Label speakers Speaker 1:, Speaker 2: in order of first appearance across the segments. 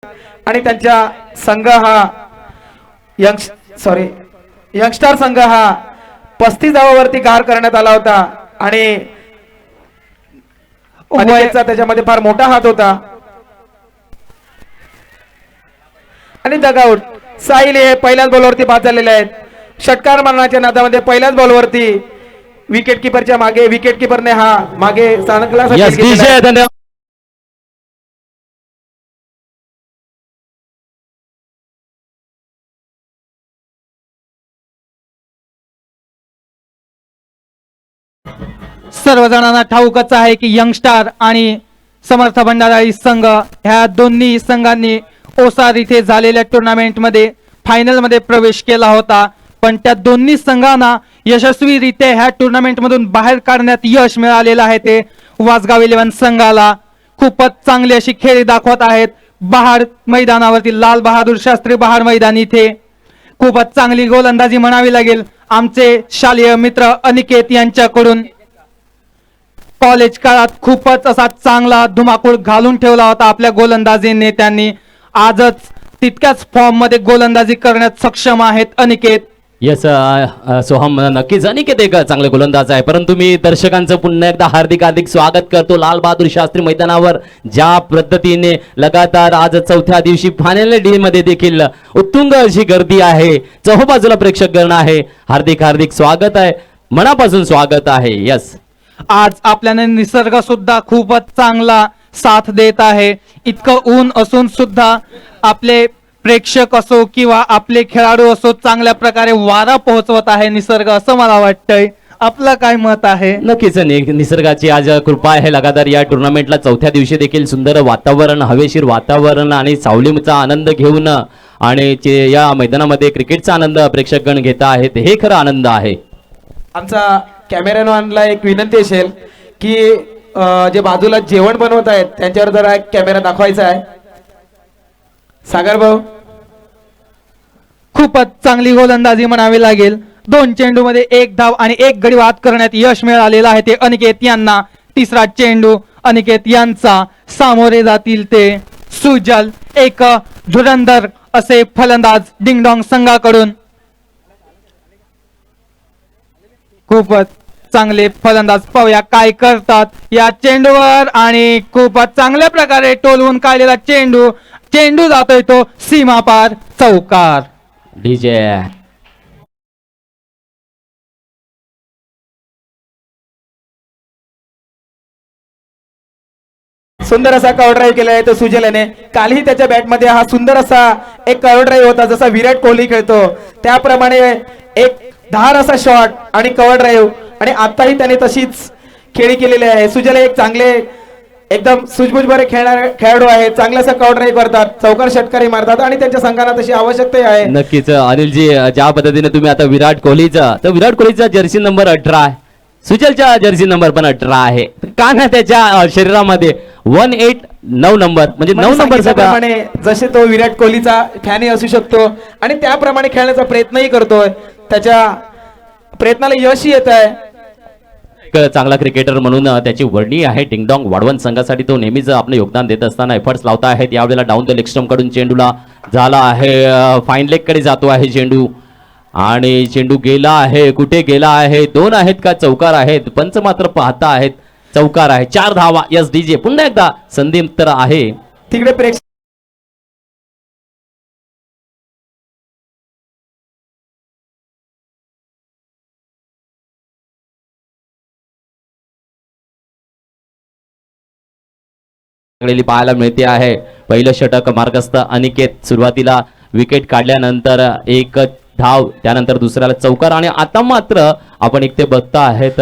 Speaker 1: आणि त्यांच्या संघ हा यंगस्टर संघ हा 35 वरती गार करण्यात आला होता आणि अनिकेतचा त्याच्यामध्ये फार मोठा हात होता आणि डगआउट. साहिल हे पहिल्याच बॉलवरती बाद झालेले आहेत. षटकार मारण्याच्या नादामध्ये पहिल्याच बॉलवरती विकेट किपरच्या मागे विकेट किपरने हा मागे चांगला
Speaker 2: सर्वजणांना ठाऊकच आहे की यंगस्टार आणि समर्थ भंडारी संघ ह्या दोन्ही संघांनी ओसार इथे झालेल्या टुर्नामेंट मध्ये फायनल मध्ये प्रवेश केला होता, पण त्या दोन्ही संघांना यशस्वीरित्या ह्या टुर्नामेंट मधून बाहेर काढण्यात यश मिळालेलं आहे. ते वासगाव 11 संघाला खूपच चांगली अशी खेळी दाखवत आहेत. बहार मैदानावरती लाल बहादूर शास्त्री बहार मैदान इथे खूपच चांगली गोलंदाजी म्हणावी लागेल आमचे शालेय मित्र अनिकेत यांच्याकडून. कॉलेज काळात खूपच असा चांगला धुमाकूळ घालून ठेवला होता आपल्या गोलंदाजीने. त्यांनी आजच तितक्याच फॉर्म मध्ये गोलंदाजी करण्यात सक्षम आहेत अनिकेत.
Speaker 3: यस सोहम, नक्कीच अनिकेत एक चांगले गोलंदाज आहे, परंतु मी दर्शकांचं पुन्हा एकदा हार्दिक स्वागत करतो लाल बहादूर शास्त्री मैदानावर. ज्या पद्धतीने लगातार आज चौथ्या दिवशी फायनल डे मध्ये देखील उत्तुंग अशी गर्दी आहे, चहूबाजूला प्रेक्षकगण आहे. हार्दिक स्वागत आहे, मनापासून स्वागत आहे. यस,
Speaker 2: आज आपल्याला निसर्ग सुद्धा खूपच चांगला साथ देत आहे. इतकं ऊन असून सुद्धा आपले प्रेक्षक असो किंवा आपले खेळाडू असो चांगल्या प्रकारे वारा पोहोचवत आहे निसर्ग, असं मला वाटतंय. आपलं काय मत आहे?
Speaker 3: नक्कीच निसर्गाची आज कृपा आहे. लगातार या टुर्नामेंटला चौथ्या दिवशी देखील सुंदर वातावरण, हवेशीर वातावरण आणि सावलीचा आनंद घेऊन आणि या मैदानामध्ये क्रिकेटचा आनंद प्रेक्षकगण घेत आहेत. हे खरं आनंद आहे.
Speaker 1: आमचा कॅमेरामॅनला एक विनंती असेल की जे बाजूला जेवण बनवत आहेत त्यांच्यावर जरा कॅमेरा दाखवायचा आहे. सागर भाऊ,
Speaker 2: खूपच चांगली गोलंदाजी म्हणावी लागेल. 2 चेंडू मध्ये 1 धाव आणि 1 गडी बाद करण्यात यश मिळालेलं आहे ते अनिकेत यांना. तिसरा चेंडू अनिकेत यांचा, सामोरे जातील ते सुजल. एक धुरंधर असे फलंदाज डिंगडॉंग संघाकडून. खूपच चांगले फलंदाज, पाहूया काय करतात या चेंडूवर. आणि खूपच चांगल्या प्रकारे टोलवून काढलेला चेंडू जातोय तो सीमा पार, चौकार.
Speaker 3: डीजे
Speaker 1: सुंदर असा कव्हर ड्राईव्ह केला आहे तो सुजल याने. कालही त्याच्या बॅटमध्ये हा सुंदर असा एक कव्हर ड्राईव्ह होता, जसा विराट कोहली खेळतो त्याप्रमाणे एक धार असा शॉट आणि कव्हर ड्राईव्ह, आणि आताही त्याने तशीच खेळी केलेली आहे. सुजल एक चांगले एकदम सुजबुज बरे खेळाडू आहे. चांगलासा कव्हर ड्राईव्ह करतात, चौकार षटकारी मारतात आणि त्यांच्या संघाला तशी आवश्यकता आहे.
Speaker 3: नक्कीच अनिलजी, ज्या पद्धतीने तुम्ही आता विराट कोहलीचा जर्सी नंबर 18 आहे, सुजलचा जर्सी नंबर पण 18 आहे. का ना त्याच्या शरीरामध्ये 18 नंबर म्हणजे 9 नंबर
Speaker 1: प्रमाणे जसे तो विराट कोहलीचा फॅनही असू शकतो आणि त्याप्रमाणे खेळण्याचा प्रयत्नही करतोय. त्याच्या प्रयत्नाला यशही येत आहे.
Speaker 3: चांगला क्रिकेटर म्हणून त्याची वर्णी आहे. डिंगडॉंग वाढवण संघासाठी तो नेहमीच आपलं योगदान देत असताना एफर्ट्स लावता आहेत. यावेळेला डाऊन द लेग स्टंप कडून चेंडूला झाला आहे, फाईन लेग कडे जातो आहे चेंडू आणि चेंडू गेला आहे. कुठे गेला आहे? 2 आहेत का चौकार आहेत? पंच मात्र पाहता आहेत चौकार आहे. 4 धावा. यस डीजे, पुन्हा एकदा संधी तर आहे
Speaker 1: तिकडे प्रेक्षक
Speaker 3: पाहायला मिळते आहे. पहिलं षटक मार्गस्थ अनिकेत. सुरुवातीला विकेट काढल्यानंतर 1 धाव, त्यानंतर दुसऱ्याला चौकार आणि आता मात्र आपण इथे बघता आहेत.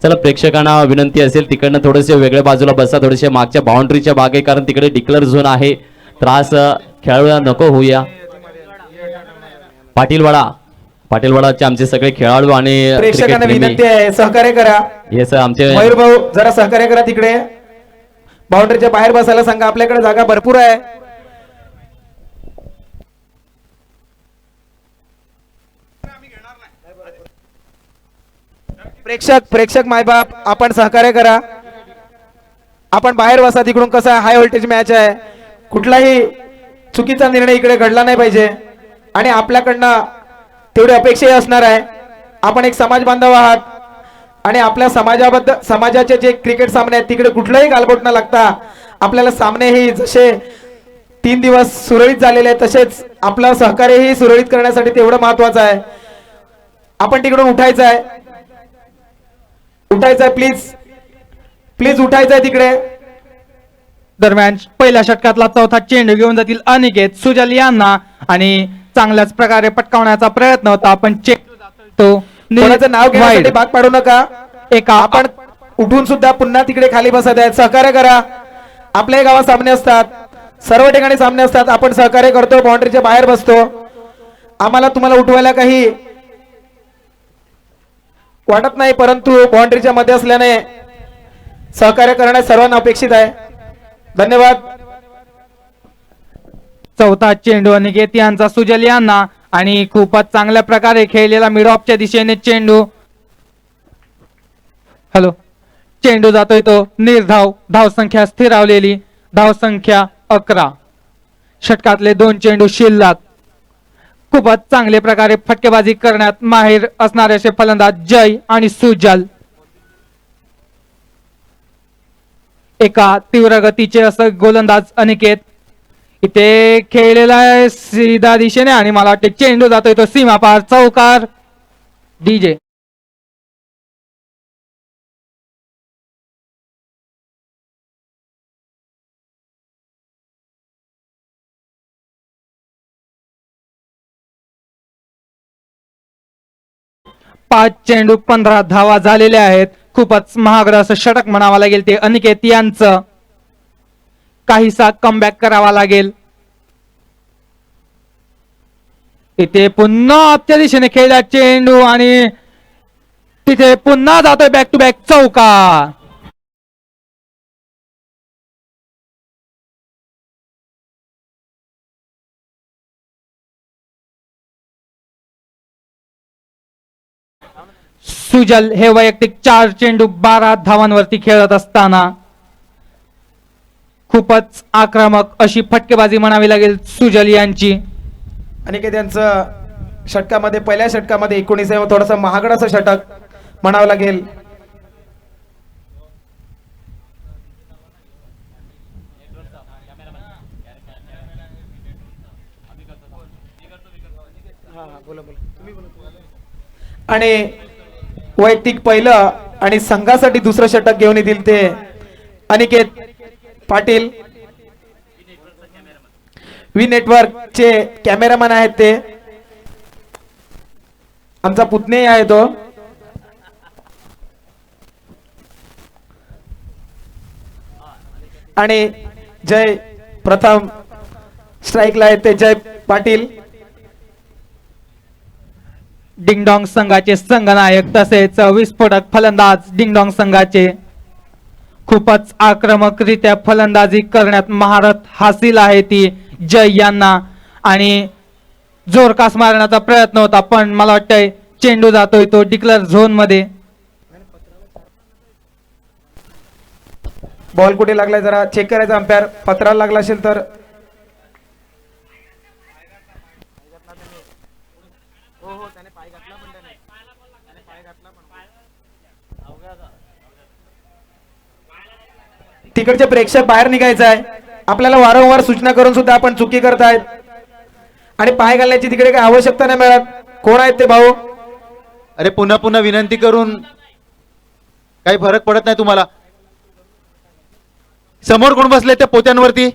Speaker 3: चला प्रेक्षकांना विनंती असेल तिकडनं थोडेसे वेगळ्या बाजूला बसा, थोडेसे मागच्या बाउंड्रीच्या बागे, कारण तिकडे डिक्लेअर झोन आहे. त्रास खेळाडूला नको होऊया. पाटीलवाडाचे आमचे सगळे खेळाडू आणि
Speaker 1: प्रेक्षकांना विनंती आहे सहकार्य करा.
Speaker 3: येस, आमचे
Speaker 1: मयूर भाऊ जरा सहकार्य करा. तिकडे बाउंड्रीच्या बाहेर बसायला सांगा, आपल्याकडे जागा भरपूर आहे. प्रेक्षक मायबाप आपण सहकार्य करा. आपण बाहेर बसा. तिकडून कसा हाय व्होल्टेज मॅच आहे, कुठलाही चुकीचा निर्णय इकडे घडला नाही पाहिजे आणि आपल्याकडनं तेवढी अपेक्षाही असणार आहे. आपण एक समाज बांधव आहात आणि आपल्या समाजाचे जे क्रिकेट सामने आहेत तिकडे कुठलाही गालबोट न लागता आपल्याला सामने ही जसे 3 दिवस सुरळीत झालेले आहेत तसेच आपलं सहकार्यही सुरळीत करण्यासाठी तेवढं महत्वाचं आहे. आपण तिकडून उठायचं आहे, प्लीज प्लीज उठायचं आहे तिकडे.
Speaker 2: दरम्यान पहिल्या षटकातला चौथा चेंडू घेऊन जातील अनिकेत सुजल यांना आणि चांगल्याच प्रकारे पटकावण्याचा प्रयत्न होता पण चेंडू जातोय तो
Speaker 1: कोणाचं नाव घेण्यासाठी भाग पाडू नका.
Speaker 2: एका
Speaker 1: आपण उठून सुद्धा पुन्हा तिकडे खाली बसत आहेत. सहकार्य करा. आपल्याही गावात सामने असतात, सर्व ठिकाणी सामने असतात. आपण सहकार्य करतो, बाउंड्रीच्या बाहेर बसतो. आम्हाला तुम्हाला उठवायला काही वाटत नाही परंतु बाउंड्रीच्या मध्ये असल्याने सहकार्य करण्यास सर्वांना अपेक्षित आहे. धन्यवाद.
Speaker 2: चौथा चेंडू अनिकेत यांचा सुजल यांना आणि खूपच चांगल्या प्रकारे खेळलेला मिड ऑफच्या दिशेने चेंडू चेंडू जातोय तो निर्धाव. धावसंख्या स्थिरावलेली, धावसंख्या 11. षटकातले 2 चेंडू शिल्लक. खूपच चांगले प्रकारे फटकेबाजी करण्यात माहिर असणारे असे फलंदाज जय आणि सुजल. एका तीव्र गतीचे असं गोलंदाज अनिकेत इथे खेळलेला आहे सीधा दिशेने आणि मला वाटते चेंडू जातोय तो सीमा पार. चौकार डीजे. पाच चेंडू 15 धावा झालेल्या आहेत. खूपच महागडं असं षटक म्हणावं लागेल ते अनिकेत यांचं. काहीसा कमबॅक करावा लागेल. इथे पुन्हा आपच्या दिशेने खेळला चेंडू आणि तिथे पुन्हा जातोय बॅक टू बॅक चौकार. सुजल हे वैयक्तिक 4 चेंडू 12 धावांवरती खेळत असताना खूपच आक्रमक अशी फटकेबाजी म्हणावी लागेल सुजल यांची.
Speaker 1: अनिकेत यांचं षटकामध्ये पहिल्या षटकामध्ये 19 थोडंसं महागड असं षटक म्हणावं लागेल. आणि वैयक्तिक पहिलं आणि संघासाठी दुसरं षटक घेऊन येतील ते अनिकेत पाटील. वी नेटवर्क चे कॅमेरामॅन आहेत ते. आमचा पुतणे आहे तो. आणि जय प्रथम स्ट्राईकला आहेत ते जय पाटील.
Speaker 2: डिंगडॉंग संघाचे संघनायक तसेच विस्फोटक फलंदाज डिंगडॉंग संघाचे. खूपच आक्रमकरित्या फलंदाजी करण्यात महारत हासिल आहे ती जय यांना आणि जोरकास मारण्याचा प्रयत्न होता पण मला वाटतंय चेंडू जातोय तो डिक्लेअर झोन मध्ये.
Speaker 1: बॉल कुठे लागलाय जरा चेक करायचा. अंपायर पत्राला लागला असेल तर तिकडचे प्रेक्षक बाहेर निघायचं आहे. आपल्याला वारंवार सूचना करून सुद्धा आपण चुकी करतायत आणि पाय घालण्याची तिकडे काही आवश्यकता नाही मिळत. कोण आहेत ते भाऊ?
Speaker 4: अरे पुन्हा पुन्हा विनंती करून काही फरक पडत नाही तुम्हाला. समोर कोण बसले त्या पोत्यांवरती?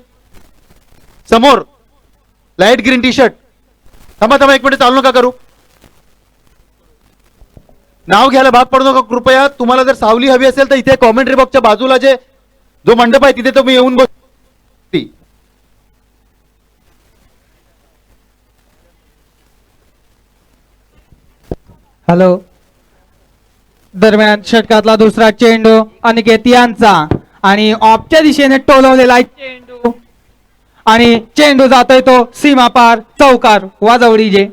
Speaker 4: समोर लाईट ग्रीन टी शर्ट. थांबा थांबा 1 मिनिट चालू नका करू. नाव घ्यायला भाग पडू नका कृपया. तुम्हाला जर सावली हवी असेल तर इथे कॉमेंट्री बॉक्सच्या बाजूला जो मंडप आहे तिथे तुम्ही येऊन बस.
Speaker 2: हॅलो. दरम्यान षटकातला दुसरा चेंडू अनिकेत यांचा आणि ऑफच्या दिशेने टोलवलेला चेंडू आणि चेंडू जातोय तो सीमा पार. चौकार वाजवडी जे.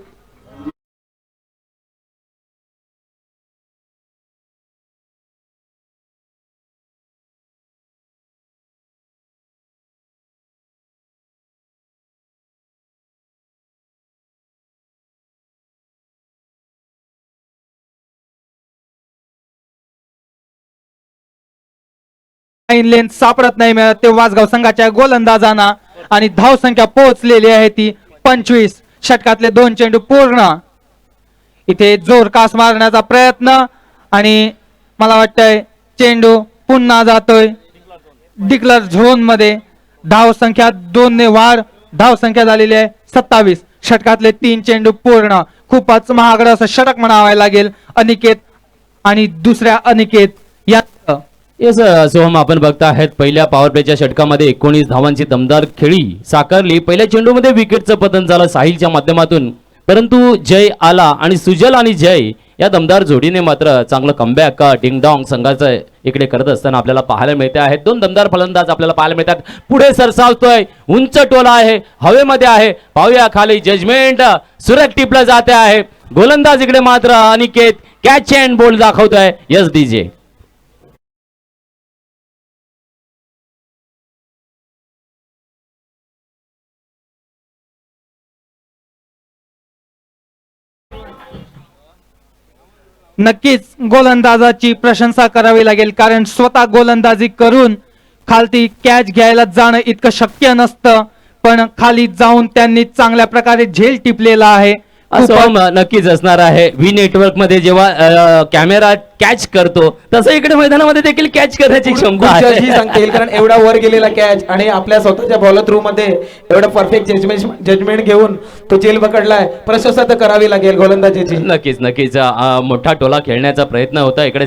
Speaker 2: लाईन लेन सापडत नाही मिळत ते वासगाव संघाच्या गोलंदाजांना आणि धाव संख्या पोहोचलेली आहे ती 25. षटकातले 2 चेंडू पूर्ण. इथे जोरकास मारण्याचा प्रयत्न आणि मला वाटतंय चेंडू पुन्हा जातोय डिक्लर झोन मध्ये. धाव संख्या 2 ने वाढ. धाव संख्या झालेली आहे 27. षटकातले 3 चेंडू पूर्ण. खूपच महागडं असं षटक म्हणावं लागेल अनिकेत आणि दुसऱ्या अनिकेत या.
Speaker 3: येस सोहम, आपण बघता आहेत पहिल्या पॉवर प्लेच्या षटकामध्ये 19 धावांची दमदार खेळी साकारली. पहिल्या चेंडूमध्ये विकेटचं पतन झालं साहिलच्या माध्यमातून, परंतु जय आला आणि सुजल आणि जय या दमदार जोडीने मात्र चांगलं कमबॅक डिंगडॉंग संघाचं इकडे करत असताना आपल्याला पाहायला मिळते आहेत. 2 दमदार फलंदाज आपल्याला पाहायला मिळतात. पुढे सरसावतोय, उंच टोला आहे, हवेमध्ये आहे. पाहूया खाली जजमेंट सुरेख टिपलं जाते आहे. गोलंदाज इकडे मात्र अनिकेत कॅच अँड बोल्ड दाखवतोय. Yes DJ.
Speaker 2: नक्कीच गोलंदाजाची प्रशंसा करावी लागेल कारण स्वतः गोलंदाजी करून खालती कॅच घ्यायला जाणं इतकं शक्य नसतं, पण खाली जाऊन त्यांनी चांगल्या प्रकारे झेल टिपलेला आहे.
Speaker 3: असं नक्कीच असणार आहे. व्ही नेटवर्क मध्ये जेव्हा कॅमेरा कॅच करतो तसं इकडे मैदानामध्ये देखील कॅच करण्याची क्षमता
Speaker 1: ही
Speaker 3: आहे.
Speaker 1: सांगता येईल कारण एवढा वर गेलेला कॅच आणि आपल्या स्वतःच्या बॉलर थ्रू मध्ये एवढं परफेक्ट जजमेंट घेऊन तो जेल पकडलाय. प्रशंसा तर करावी लागेल गोलंदाजीची.
Speaker 3: नक्कीच नक्कीच मोठा टोला खेळण्याचा प्रयत्न होता इकडे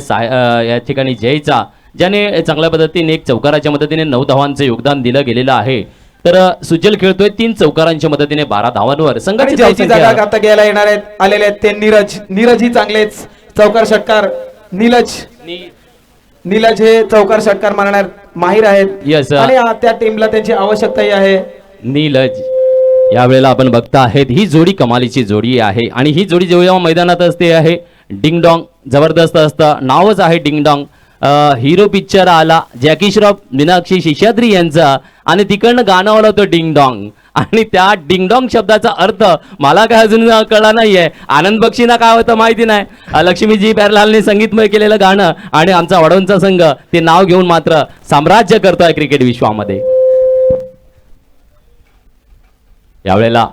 Speaker 3: या ठिकाणी जयचा, ज्याने चांगल्या पद्धतीने एक चौकाराच्या मदतीने 9 धावांचं योगदान दिलं गेलेलं आहे. तर सुजल खेळतोय 3 चौकारांच्या मदतीने 12 धावांवर. संघाची
Speaker 1: जयची जागा आता घ्यायला येणार आहेत आलेले आहेत ते नीरज ही चांगलेच चौकार षटकार. नीरज हे चौकार षटकार मारणार माहिर आहेत.
Speaker 3: Yes,
Speaker 1: आणि त्या टीमला त्यांची आवश्यकताही आहे.
Speaker 3: नीलज यावेळेला आपण बघता आहेत ही जोडी कमालीची जोडी आहे आणि ही जोडी जेव्हा मैदानात असते आहे डिंगडॉंग जबरदस्त असतं. नावच आहे डिंगडॉंग. हिरो पिक्चर आला जॅकी श्रॉफ मीनाक्षी शेषाद्री यांचा आणि तिकडनं गाणं आलं होतं डिंगडॉंग आणि त्या डिंगडॉंग शब्दाचा अर्थ मला काय अजून कळला नाहीये. आनंद बक्षींना काय होतं माहिती नाही. लक्ष्मीजी प्यारलालने संगीतमय केलेलं गाणं आणि आमचा वडोदचा संघ ते नाव घेऊन मात्र साम्राज्य करतोय क्रिकेट विश्वामध्ये. यावेळेला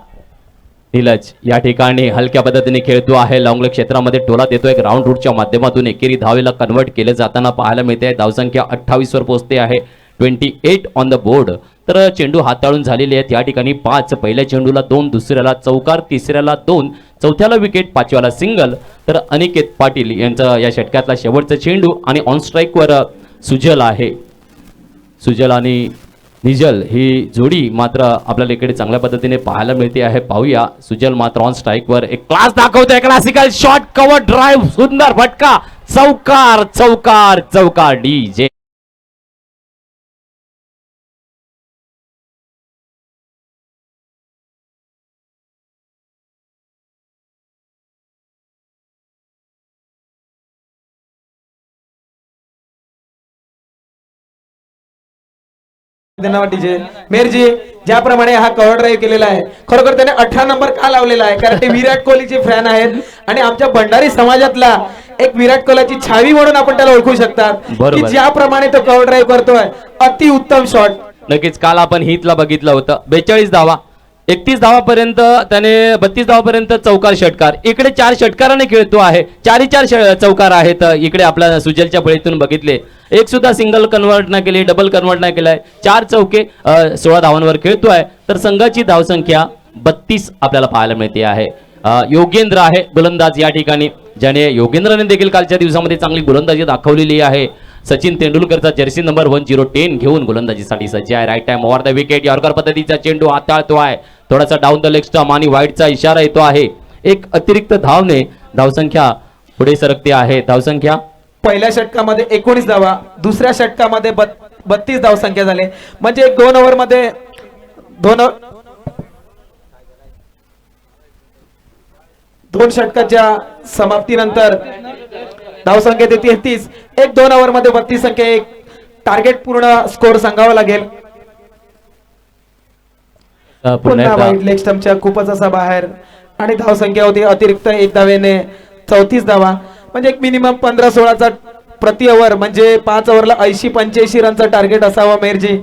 Speaker 3: नीलज या ठिकाणी हलक्या पद्धतीने खेळतो आहे. लॉंग क्षेत्रामध्ये टोला देतो. एक राऊंड रूटच्या माध्यमातून एकेरी धावेला कन्वर्ट केले जाताना पाहायला मिळते. धावसंख्या 28 वर पोहोचते आहे. 28 ऑन द बोर्ड. तर चेंडू हाताळून झालेले आहेत या ठिकाणी 5. पहिल्या चेंडूला 2, दुसऱ्याला चौकार, तिसऱ्याला 2, चौथ्याला विकेट, 5व्याला सिंगल. तर अनिकेत पाटील यांचा या षटकातला शेवटचा चेंडू आणि ऑन स्ट्राईक वर सुजल आहे. सुजल आणि निजल ही जोडी मात्र आपल्याला इकडे चांगल्या पद्धतीने पाहायला मिळते आहे. पाहूया. सुजल मात्र ऑन स्ट्राईक वर एक क्लास दाखवतोय. क्लासिकल शॉट, कव्हर ड्राईव्ह, सुंदर फटका, चौकार चौकार चौकार. डीजे
Speaker 1: धन्यवाद डीजे मेरजी. ज्याप्रमाणे हा कव्हर ड्राईव्ह केलेला आहे खरोखर त्याने 18 नंबर का लावलेला आहे कारण ते विराट कोहलीचे फॅन आहेत आणि आमच्या भंडारी समाजातला एक विराट कोहलीची छावी म्हणून आपण त्याला ओळखू शकतात की ज्याप्रमाणे तो कव्हर ड्राईव्ह करतोय. अति उत्तम शॉट.
Speaker 3: नक्कीच काल आपण हितला बघितलं होतं. 42 धावा, 31 धावापर्यंत त्याने 32 धावापर्यंत चौकार षटकार. इकडे 4 षटकाराने खेळतो आहे. 4 चौकार आहेत इकडे आपल्या सुजलच्या फळीतून बघितले. एक सुद्धा सिंगल कन्वर्ट नाही केली, डबल कन्वर्ट नाही केलाय. 4 चौके 16 धावांवर खेळतोय. तर संघाची धावसंख्या 32 आपल्याला पाहायला मिळते आहे. योगेंद्र आहे गोलंदाज या ठिकाणी, ज्याने योगेंद्रने देखील कालच्या दिवसामध्ये चांगली गोलंदाजी दाखवलेली आहे. सचिन तेंडुलकरचा जर्सी नंबर 1010 घेऊन गोलंदाजीसाठी सज्ज आहे. Right time over the wicket. Yorker पद्धतीचा चेंडू हाताळतो आहे. थोडासा डाऊन द लेग स्टंप आणि वाईडचा इशारा येतो आहे. एक अतिरिक्त धावने धावसंख्या पुढे सरकते आहे. धावसंख्या
Speaker 1: पहिल्या षटकामध्ये 19 धावा, दुसऱ्या षटकामध्ये 32 धावसंख्या झाले. म्हणजे 2 ओव्हर मध्ये 2 षटकाच्या समाप्तीनंतर धावसंख्या 33. 1-2 ओव्हर मध्ये 32 संख्या. एक टार्गेट पूर्ण स्कोर सांगावा लागेल. पुन्हा वाईड लेग स्टंपच्या खूपच असा बाहेर आणि धावसंख्या होती अतिरिक्त 1 धावेने 34 धावा. म्हणजे एक मिनिमम 15-16चा प्रति ओव्हर म्हणजे 5 ओव्हरला 80-85 रनचा टार्गेट असावा मेहरजी.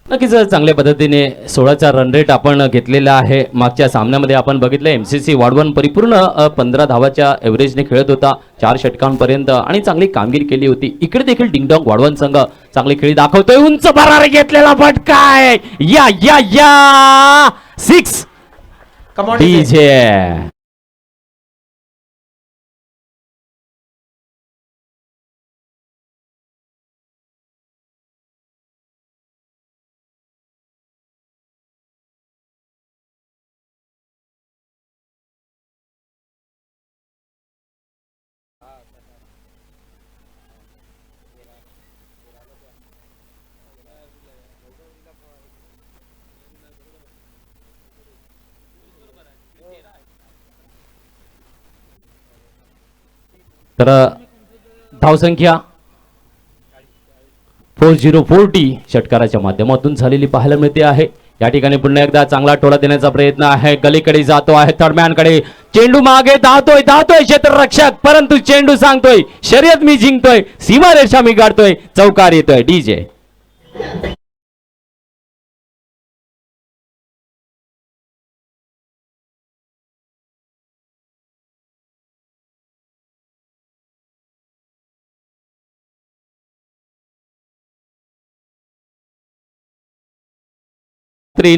Speaker 3: नक्कीच चांगल्या पद्धतीने 16चा रन रेट आपण घेतलेला आहे. मागच्या सामन्यामध्ये आपण बघितलं MCC वाढवण परिपूर्ण 15 धावाच्या एव्हरेजने खेळत होता 4 षटकांपर्यंत आणि चांगली कामगिरी केली होती. इकडे देखील डिंगडॉंग वाढवण संघ चांगली खेळी दाखवतोय. उंच भरारी घेतलेला फटका आहे. या या या 6 डीजे. तर धावसंख्या 4040 षटकाराच्या माध्यमातून झालेली पाहायला मिळते आहे. या ठिकाणी पुन्हा एकदा चांगला टोला देण्याचा प्रयत्न आहे. गलीकडे जातो आहे थर्डमॅनकडे. चेंडू मागे धावतोय क्षेत्ररक्षक, परंतु चेंडू सांगतोय शर्यत मी जिंकतोय, सीमारेषा मी गाठतोय, चौकार येतोय. डीजे.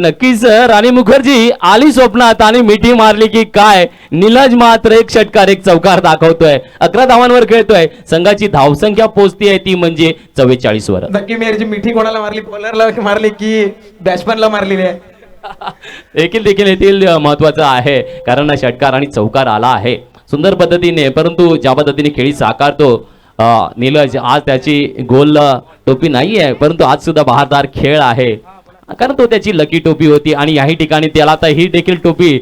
Speaker 3: नक्कीच राणी मुखर्जी आली स्वप्नात आणि मिठी मारली की काय. निलज मात्र एक षटकार एक चौकार दाखवतोय. 11 धावांवर खेळतोय. संघाची धावसंख्या पोहोचती आहे ती म्हणजे 44 वर.
Speaker 1: नक्की मेहरजी मिठी कोणाला मारली, बॉलरला मारली की बॅट्समॅनला मारलेली आहे.
Speaker 3: देखील येथील महत्वाचं आहे कारण षटकार आणि चौकार आला आहे सुंदर पद्धतीने. परंतु ज्या पद्धतीने खेळी साकारतो निलज, आज त्याची गोल टोपी नाही आहे परंतु आज सुद्धा बहारदार खेळ आहे कारण तो त्याची लकी टोपी होती आणि याही ठिकाणी त्याला आता ही देखील टोपी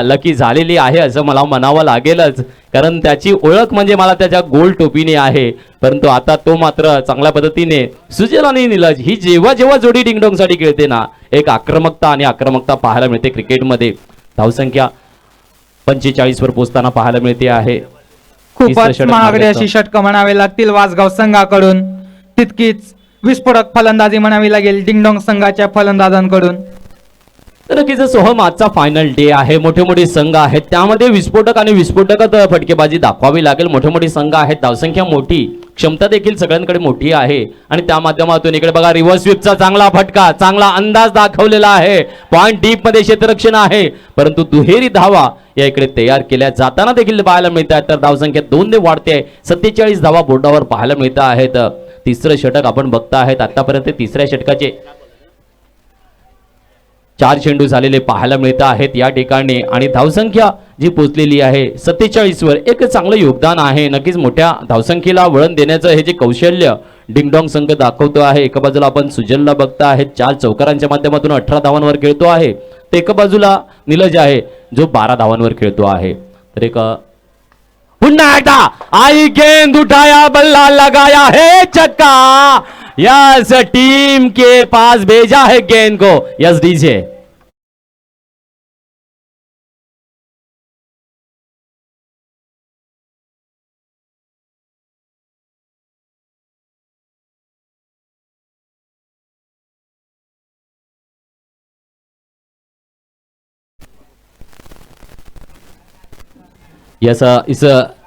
Speaker 3: लकी झालेली आहे असं मला म्हणावं लागेलच कारण त्याची ओळख म्हणजे मला त्याच्या गोल टोपीने आहे. परंतु आता तो मात्र चांगल्या पद्धतीने सुजल आणि निलज ही जेव्हा जेव्हा जोडी डिंगडोंग साठी खेळते ना एक आक्रमकता पाहायला मिळते क्रिकेटमध्ये. धावसंख्या 45 वर पोहोचताना पाहायला मिळते आहे.
Speaker 2: खूपच महागडी अशी षटकं म्हणावे लागतील वासगाव संघाकडून. तितकीच विस्फोटक फलंदाजी म्हणावी लागेल डिंगडॉंग संघाच्या फलंदाजांकडून.
Speaker 3: तर नक्कीच सोहम आजचा फायनल डे आहे. मोठे मोठे संघ आहेत त्यामध्ये विस्फोटक फटकेबाजी दाखवावी लागेल. मोठे संघ आहेत. धावसंख्या मोठी, क्षमता देखील सगळ्यांकडे मोठी आहे आणि त्या माध्यमातून इकडे बघा रिव्हर्स स्वीपचा चांगला फटका, चांगला अंदाज दाखवलेला आहे. पॉइंट डीप मध्ये क्षेत्ररक्षण आहे परंतु दुहेरी धावा या इकडे तयार केल्या जाताना देखील पाहायला मिळत आहेत. तर धावसंख्या 2 ने वाढते. 47 धावा बोर्डावर पाहायला मिळत आहेत. तिसरं षटक आपण बघता आहेत. आतापर्यंत तिसऱ्या षटकाचे 4 चेंडू झालेले पाहायला मिळत आहेत या ठिकाणी आणि धावसंख्या जी पोहोचलेली आहे 47 वर एक चांगलं योगदान आहे. नक्कीच मोठ्या धावसंख्येला वळण देण्याचं हे जे कौशल्य डिंगडॉंग संघ दाखवतो आहे. एका बाजूला आपण सुजलला बघता आहेत 4 चौकारांच्या माध्यमातून 18 धावांवर खेळतो आहे. तर एका बाजूला निलज आहे जो 12 धावांवर खेळतो आहे. तर एक पुन्हा एकदा आई गेंद उठाया बल्ला लगाया है छक्का. यस टीम के पास भेजा है गेंद को. Yes DJ. इस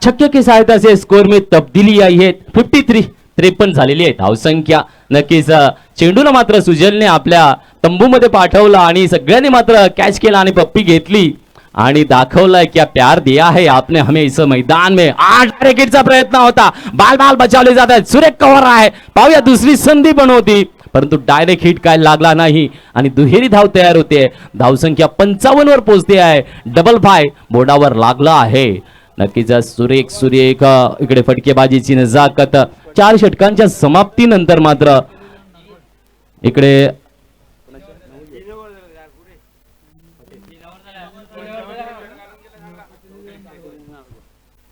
Speaker 3: छक्के की सहायता से स्कोर में तब्दीली आई है. 53 झालेली आहे धावसंख्या. नक्कीच चेंडूला मात्र सुजलने आपल्या तंबूमध्ये पाठवला आणि सगळ्यांनी मात्र कॅच केला आणि पप्पी घेतली आणि दाखवलाय क्या प्यार दिया है आपने हमें इस मैदान में. 8 विकेटचा प्रयत्न होता. बाल बचावले जात आहेत. सुरेख कव्हर आहे. पाहूया दुसरी संधी पण होती परंतु डायरेक्ट हिट काय लागला नाही आणि दुहेरी धाव तयार होते. धावसंख्या 55 वर पोहोचते आहे. डबल 5 बोर्डावर लागला आहे. नक्कीच सुरेख इकडे फटकेबाजीची नजाकत. 4 षटकांच्या समाप्तीनंतर मात्र इकडे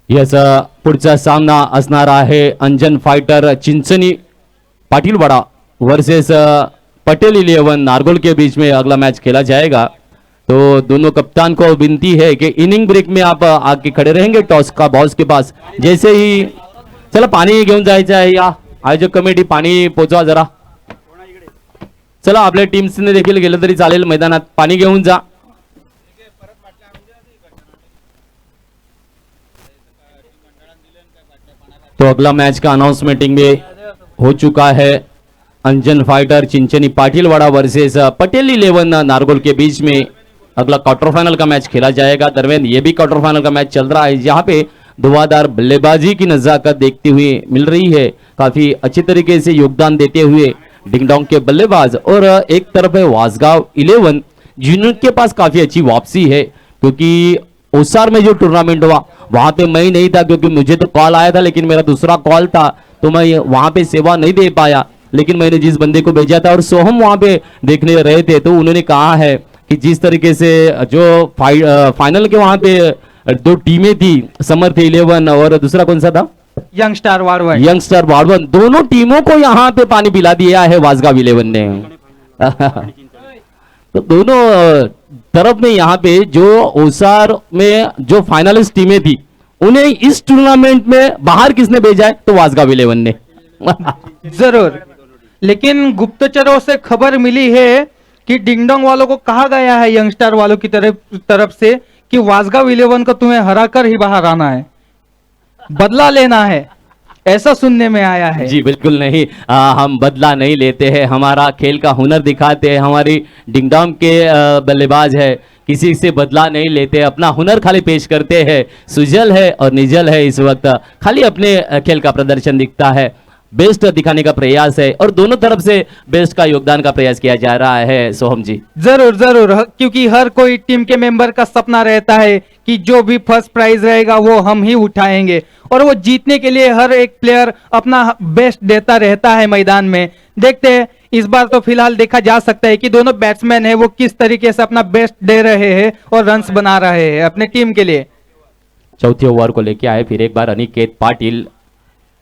Speaker 3: याचा पुढचा सामना असणार आहे अंजन फाइटर चिंचणी पाटिलवाड़ा वर्सेस पटेल 11 नारगोल के बीच में अगला मैच खेला जाएगा. तो दोनों कप्तान को विनती है कि इनिंग ब्रेक में आप आके खड़े रहेंगे टॉस का बॉस के पास. जैसे ही चला पाणी घेऊन जायचं आहे, या आयोजक कमिटी पाणी पोचवा जरा. चला आपल्या टीम्सने देखील गेलं तरी चालेल, मैदानात पाणी घेऊन जा. तो अगला मैच का अनाउंसमेंटिंग में हो चुका है. अंजन फाइटर चिंचनी पाटिलवाड़ा वर्सेस पटेल 11 नारगोल के बीच में अगला क्वार्टर फाइनल का मैच खेला जाएगा. दरमियान ये भी क्वार्टर फाइनल का मैच चल रहा है, जहां पे धुआंधार बल्लेबाजी की नजाकत देखते हुए मिल रही है. काफी अच्छी तरीके से योगदान देते हुए डिंगडोंग के बल्लेबाज, और एक तरफ है वासगांव 11 जिनके पास काफी अच्छी वापसी है, क्योंकि ओसार में जो टूर्नामेंट हुआ वहां पे मैं ही नहीं था, क्योंकि मुझे तो कॉल आया था लेकिन मेरा दूसरा कॉल था, तो मैं वहां पे सेवा नहीं दे पाया. लेकिन मैंने जिस बंदे को भेजा था और सोहम वहां पे देखने रहे थे, तो उन्होंने कहा है कि जिस तरीके से जो फाइनल के वहां पे दो टीमें थी, समर्थ 11 और दूसरा कौन सा था,
Speaker 2: यंगस्टार वारवण.
Speaker 3: यंगस्टर वार्डवन, दोनों टीमों को यहाँ पे पानी पिला दिया है वासगांव 11 ने. तो दोनों तरफ में यहाँ पे जो ओसार में जो फाइनलिस्ट टीमें थी, उन्हें इस टूर्नामेंट में बाहर किसने भेजा है, तो वासगांव 11 ने.
Speaker 2: जरूर, लेकिन गुप्तचरों से खबर मिली है कि डिंगडोंग वालों को कहा गया है यंगस्टार वालों की तरफ से कि वासगांव 11 को तुम्हें हराकर ही बाहर आना है, बदला लेना है, ऐसा सुनने में आया है.
Speaker 3: जी बिल्कुल नहीं, हम बदला नहीं लेते हैं, हमारा खेल का हुनर दिखाते हैं. हमारी डिंगडोंग के बल्लेबाज है, किसी से बदला नहीं लेते, अपना हुनर खाली पेश करते हैं. सुजल है और निजल है, इस वक्त खाली अपने खेल का प्रदर्शन दिखता है, बेस्ट दिखाने का प्रयास है, और दोनों तरफ से बेस्ट का योगदान का प्रयास किया जा रहा है. सोहम जी
Speaker 2: जरूर जरूर, क्योंकि हर कोई टीम के मेंबर का सपना रहता है कि जो भी फर्स्ट प्राइज रहेगा वो हम ही उठाएंगे, और वो जीतने के लिए हर एक प्लेयर अपना बेस्ट देता रहता है मैदान में. देखते हैं इस बार तो फिलहाल देखा जा सकता है कि दोनों बैट्समैन है वो किस तरीके से अपना बेस्ट दे रहे हैं और रन्स बना रहे हैं अपने टीम के लिए.
Speaker 3: चौथी ओवर को लेके आए फिर एक बार अनिकेत पाटिल,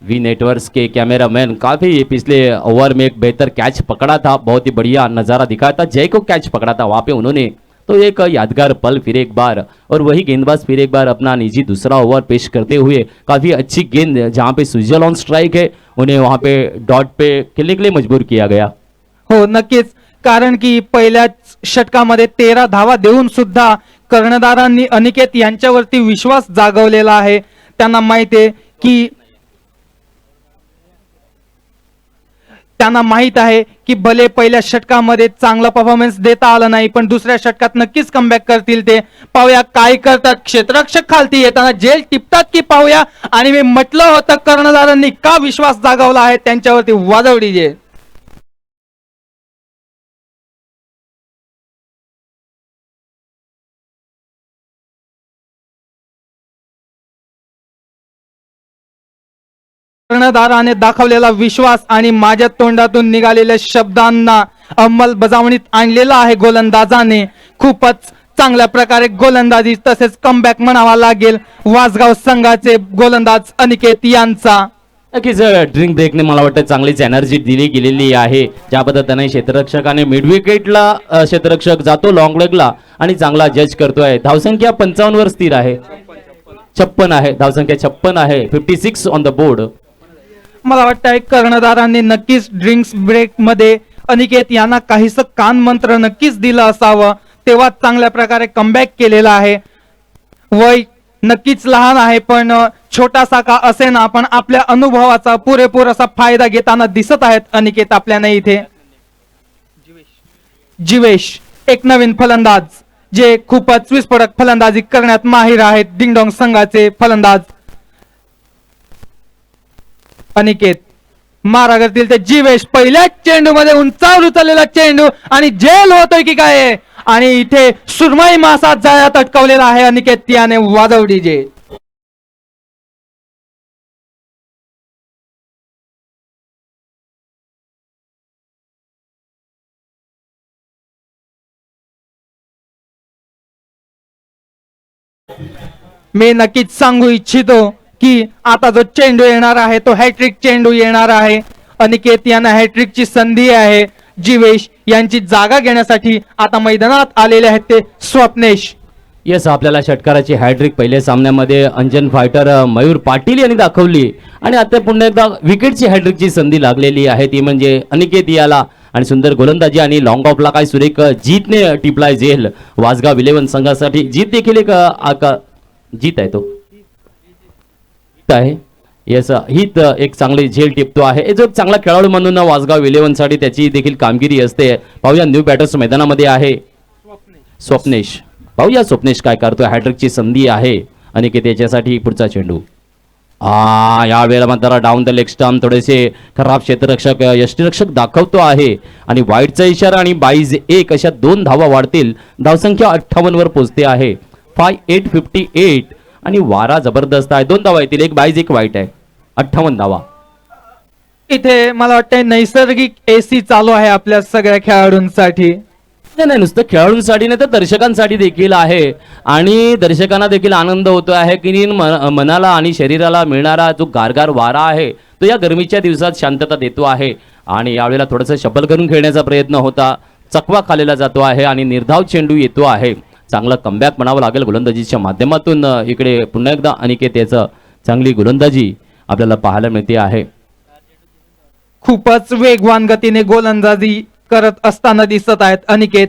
Speaker 3: वी नेटवर्क्स के कैमरामैन. काफी पिछले ओवर में एक बेहतर कैच पकड़ा था, बहुत ही बढ़िया नजारा दिखाया था, जय को कैच पकड़ा था वहां पे उन्होंने, तो एक यादगार पल फिर एक बार. और वही गेंदबाज फिर एक बार अपना निजी दूसरा ओवर पेश करते हुए काफी अच्छी गेंद, जहां पे सुजल ऑन स्ट्राइक है, उन्हें वहां पे डॉट पे खेलने के लिए मजबूर किया गया.
Speaker 2: हो नक्कीच, कारण की पहिल्याच षटकामध्ये 13 धावा देऊन सुद्धा कर्णधारांनी अनिकेत यांच्यावरती विश्वास जागवलेला आहे. त्यांना माहित आहे की की भले पहिल्या षटकामध्ये चांगला परफॉर्मन्स देता आला नाही, पण दुसऱ्या षटकात नक्कीच कमबॅक करतील ते. पाहूया काय करतात क्षेत्ररक्षक खालती येताना, जेल टिपतात की पाहूया. आणि मी म्हटलं होतं कर्णधारांनी का विश्वास जागवला आहे त्यांच्यावरती, वाजवडी जेल. कर्णधाराने दाखवलेला विश्वास आणि माझ्या तोंडातून निघालेल्या शब्दांना अंमलबजावणीत आणलेला आहे गोलंदाजाने. खूपच चांगल्या प्रकारे गोलंदाजी तसेच कमबॅक म्हणावा लागेल वासगाव संघाचे गोलंदाज अनिकेत यांचा.
Speaker 3: नक्कीच ड्रिंक ब्रेकने मला वाटतं चांगलीच एनर्जी दिली गेलेली आहे. ज्या पद्धतीने क्षेत्ररक्षकाने मिड विकेटला क्षेत्ररक्षक जातो लॉंग लेगला आणि चांगला जज करतोय. धावसंख्या 55 वर स्थिर आहे, 56 आहे, धावसंख्या 56 आहे, 56 ऑन द बोर्ड.
Speaker 2: मला वाटतं कर्णधारांनी नक्कीच ड्रिंक्स ब्रेक मध्ये अनिकेत यांना काहीसं कान मंत्र नक्कीच दिलं असावं, तेव्हा चांगल्या प्रकारे कमबॅक केलेला आहे. वय नक्कीच लहान आहे, पण छोटासा का असेना पण आपल्या अनुभवाचा पुरेपूर असा फायदा घेताना दिसत आहेत अनिकेत आपल्याला इथे. जिवेश एक नवीन फलंदाज जे खूपच विस्फोटक फलंदाजी करण्यात माहिर आहेत, डिंगडोंग संघाचे फलंदाज अनिकेत. मारा करतील ते जिवेश, पहिल्याच चेंडूमध्ये उंचावर उचललेला चेंडू आणि जेल होतोय की काय, आणि इथे सुरमई मासा जाळ्यात अटकवलेला आहे अनिकेत याने, वाजवडी जे. मी नक्कीच सांगू इच्छितो की आता जो चेंडू येणार आहे तो हॅट्रिक चेंडू येणार आहे. अनिकेत यांना हॅट्रिकची संधी आहे. जीवेश यांची जागा घेण्यासाठी आता मैदानात आलेले आहेत ते स्वप्नेश.
Speaker 3: येस, आपल्याला षटकाराची हॅट्रिक पहिल्या सामन्यामध्ये अंजन फायटर मयूर पाटील यांनी दाखवली आणि आता पुन्हा एकदा विकेटची हॅट्रिकची संधी लागलेली आहे, ती म्हणजे अनिकेत याला. आणि सुंदर गोलंदाजी आणि लॉंग ऑफला काय सुरेख जीतने टिपलाय झेल वासगाव 11 संघासाठी. जीत देखील एक जीत आहे, तो आहे. येस, ही एक चांगली झेल टिपतो आहे. जो चांगला खेळाडू म्हणून वासगाव 11 साठी त्याची देखील कामगिरी असते. पाहूया न्यू बॅटर्स मैदानामध्ये आहे स्वप्नेश. पाहूया स्वप्नेश काय करतोय. हॅट्रिकची संधी आहे अनिकेत याच्यासाठी. पुढचा चेंडू या वेळेला मात्र डाऊन द लेग स्टंप, थोडेसे खराब क्षेत्ररक्षक यष्टीरक्षक दाखवतो आहे आणि वाईटचा इशारा आणि 22-1 अशा 2 धावा वाढतील. धावसंख्या 58 वर पोहोचते आहे. 58 आणि वारा जबरदस्त आहे. 2 धावा येतील, एक 22 एक वाईट आहे. 58 धावा.
Speaker 2: इथे मला वाटतंय नैसर्गिक एसी चालू आहे आपल्या सगळ्या खेळाडूंसाठी.
Speaker 3: नाही, नुसतं खेळाडूंसाठी नाही तर दर्शकांसाठी देखील आहे. आणि दर्शकांना देखील आनंद होतो आहे की मनाला आणि शरीराला मिळणारा जो गारगार वारा आहे तो या गरमीच्या दिवसात शांतता देतो आहे. आणि यावेळेला थोडंसं शबल करून खेळण्याचा प्रयत्न होता, चकवा खाल्लेला जातो आहे आणि निर्धाव चेंडू येतो आहे. चांगला कमबॅक म्हणावं लागेल गोलंदाजीच्या माध्यमातून. इकडे पुन्हा एकदा अनिकेत याचं चांगली गोलंदाजी आपल्याला पाहायला मिळते आहे.
Speaker 2: खूपच वेगवान गतीने गोलंदाजी करत असताना दिसत आहेत अनिकेत.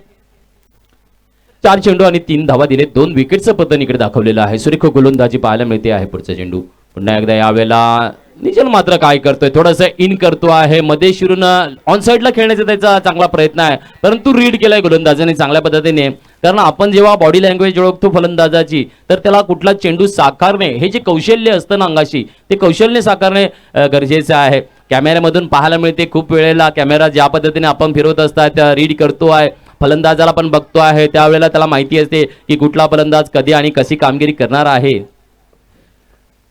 Speaker 3: 4 चेंडू आणि 3 धावा दिले. 2 विकेटचं पतन इकडे दाखवलेलं आहे. सुरेख गोलंदाजी पाहायला मिळते आहे. पुढचा चेंडू पुन्हा एकदा यावेळेला निजल मात्र काय करतोय, थोडंसं इन करतो आहे. मध्ये शिरून ऑन साईडला खेळण्याचा त्याचा चांगला प्रयत्न आहे, परंतु रीड केलाय गोलंदाजाने चांगल्या पद्धतीने. कारण आपण जेव्हा बॉडी लँग्वेज ओळखतो फलंदाजाची तर त्याला कुठला चेंडू साकारणे हे जे कौशल्य असतं ना अंगाशी, ते कौशल्य साकारणे गरजेचं आहे. कॅमेऱ्यामधून पाहायला मिळते खूप वेळेला कॅमेरा ज्या पद्धतीने आपण फिरवत असतात रीड करतो आहे. फलंदाजाला पण बघतो आहे, त्यावेळेला त्याला माहिती असते की कुठला फलंदाज कधी आणि कशी कामगिरी करणार आहे.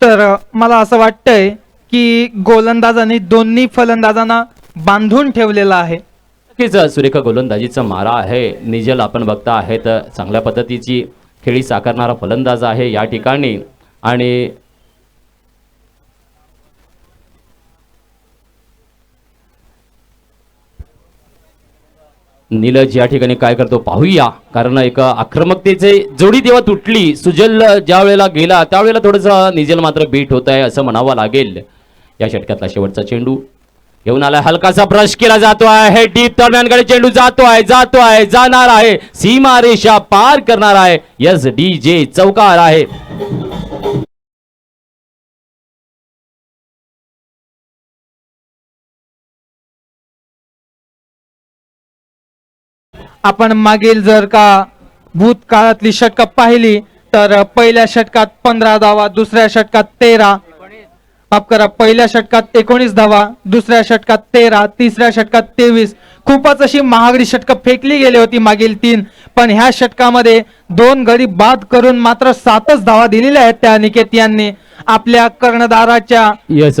Speaker 2: तर मला असं वाटतंय की गोलंदाजांनी दोन्ही फलंदाजांना बांधून ठेवलेला आहे.
Speaker 3: नक्कीच सुरेख गोलंदाजीचा मारा आहे. निजल आपण बघता आहेत चांगल्या पद्धतीची खेळी साकारणारा फलंदाज आहे या ठिकाणी. आणि नीलज या ठिकाणी काय करतो पाहूया, कारण एक आक्रमकतेचे जोडी तेव्हा तुटली. सुजल ज्या वेळेला गेला त्यावेळेला थोडंसं निजल मात्र बीट होत आहे असं म्हणावं लागेल. या षटकातला शेवटचा चेंडू घेऊन आला, हलकासा ब्रश केला जातो आहे. डीप दरम्यानकडे चेंडू जातो आहे जाणार आहे, सीमा रेषा पार करणार आहे. यस, DJ चौकार आहे.
Speaker 2: आपण मागील जर का भूतकाळातली षटकं पाहिली तर पहिल्या षटकात 15 धावा, दुसऱ्या षटकात 13, माफ करा, पहिल्या षटकात 19 धावा, दुसऱ्या षटकात 13, तिसऱ्या षटकात 23. खूपच अशी महागडी षटकं फेकली गेली होती मागील 3, पण ह्या षटकामध्ये 2 गडी बाद करून मात्र 7च धावा दिलेल्या आहेत त्या अनिकेत यांनी आपल्या कर्णधाराच्या.
Speaker 3: येस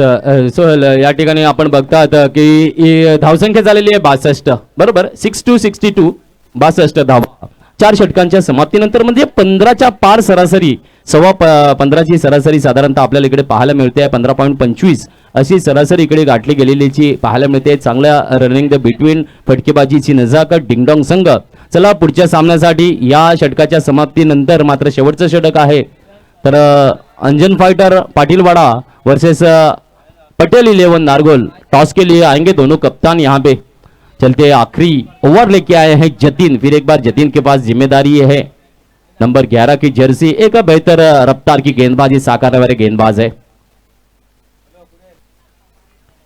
Speaker 3: सोहल, या ठिकाणी आपण बघतात की धावसंख्या झालेली आहे 62, बरोबर, 6-62, 62 धावा 4 षटकांच्या समाप्तीनंतर. म्हणजे 15च्या पार सरासरी, 15ची सरासरी साधारणतः आपल्याला इकडे पाहायला मिळते. 15.25 अशी सरासरी इकडे गाठली गेलेलीची पाहायला मिळते. चांगल्या running the between फटकेबाजीची Nazakat ding-dong संघ. चला पुढच्या सामन्यासाठी या षटकाच्या समाप्तीनंतर मात्र शेवटचं षटक आहे. तर Anjan fighter Patilwada versus Patel 11 Nargol. Toss के लिए आएंगे दोनों कप्तान. यहाँ पे चलते आखिरी ओवर लेके आए हैं जतिन. फिर एक बार जतिन के पास जिम्मेदारी है. नंबर 11 की जर्सी, एक बेहतर रफ्तार की गेंदबाजी साकारने वाले गेंदबाज है.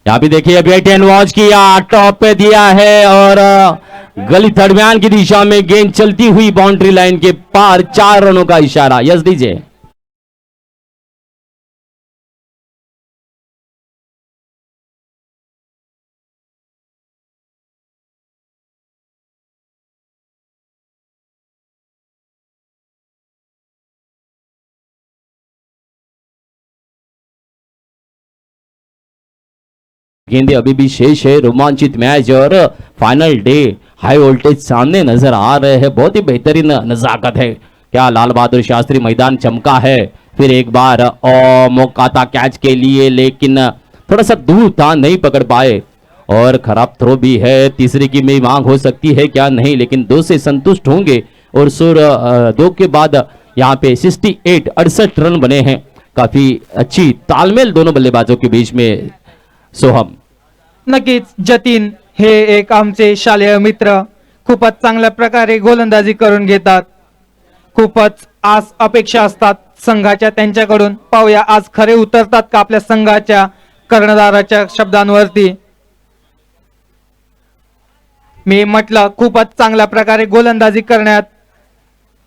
Speaker 3: यहाँ भी देखिए बैट एंड वॉच किया, टॉप पे दिया है और गली दरमियान की दिशा में गेंद चलती हुई बाउंड्री लाइन के पार. 4 रनों का इशारा. यस दीजिए. गेंदे अभी भी शेष है. रोमांचित मैच और फाइनल डे. हाई वोल्टेज सामने नजर आ रहे हैं. बहुत ही बेहतरीन नजाकत है. क्या लाल बहादुर शास्त्री मैदान चमका है. फिर एक बार मौका था कैच के लिए, लेकिन थोड़ा सा दूर था, नहीं पकड़ पाए. और खराब थ्रो भी है, तीसरे की में मांग हो सकती है क्या नहीं, लेकिन 2 से संतुष्ट होंगे और 2 के बाद यहाँ पे 68 रन बने हैं। काफी अच्छी तालमेल दोनों बल्लेबाजों के बीच में। सोहम,
Speaker 2: नक्कीच जतीन हे एक आमचे शालेय मित्र खूपच चांगल्या प्रकारे गोलंदाजी करून घेतात. खूपच आस अपेक्षा असतात संघाच्या त्यांच्याकडून. पाहूया आज खरे उतरतात का आपल्या संघाच्या कर्णधाराच्या शब्दांवरती. मी म्हटलं खूपच चांगल्या प्रकारे गोलंदाजी करण्यात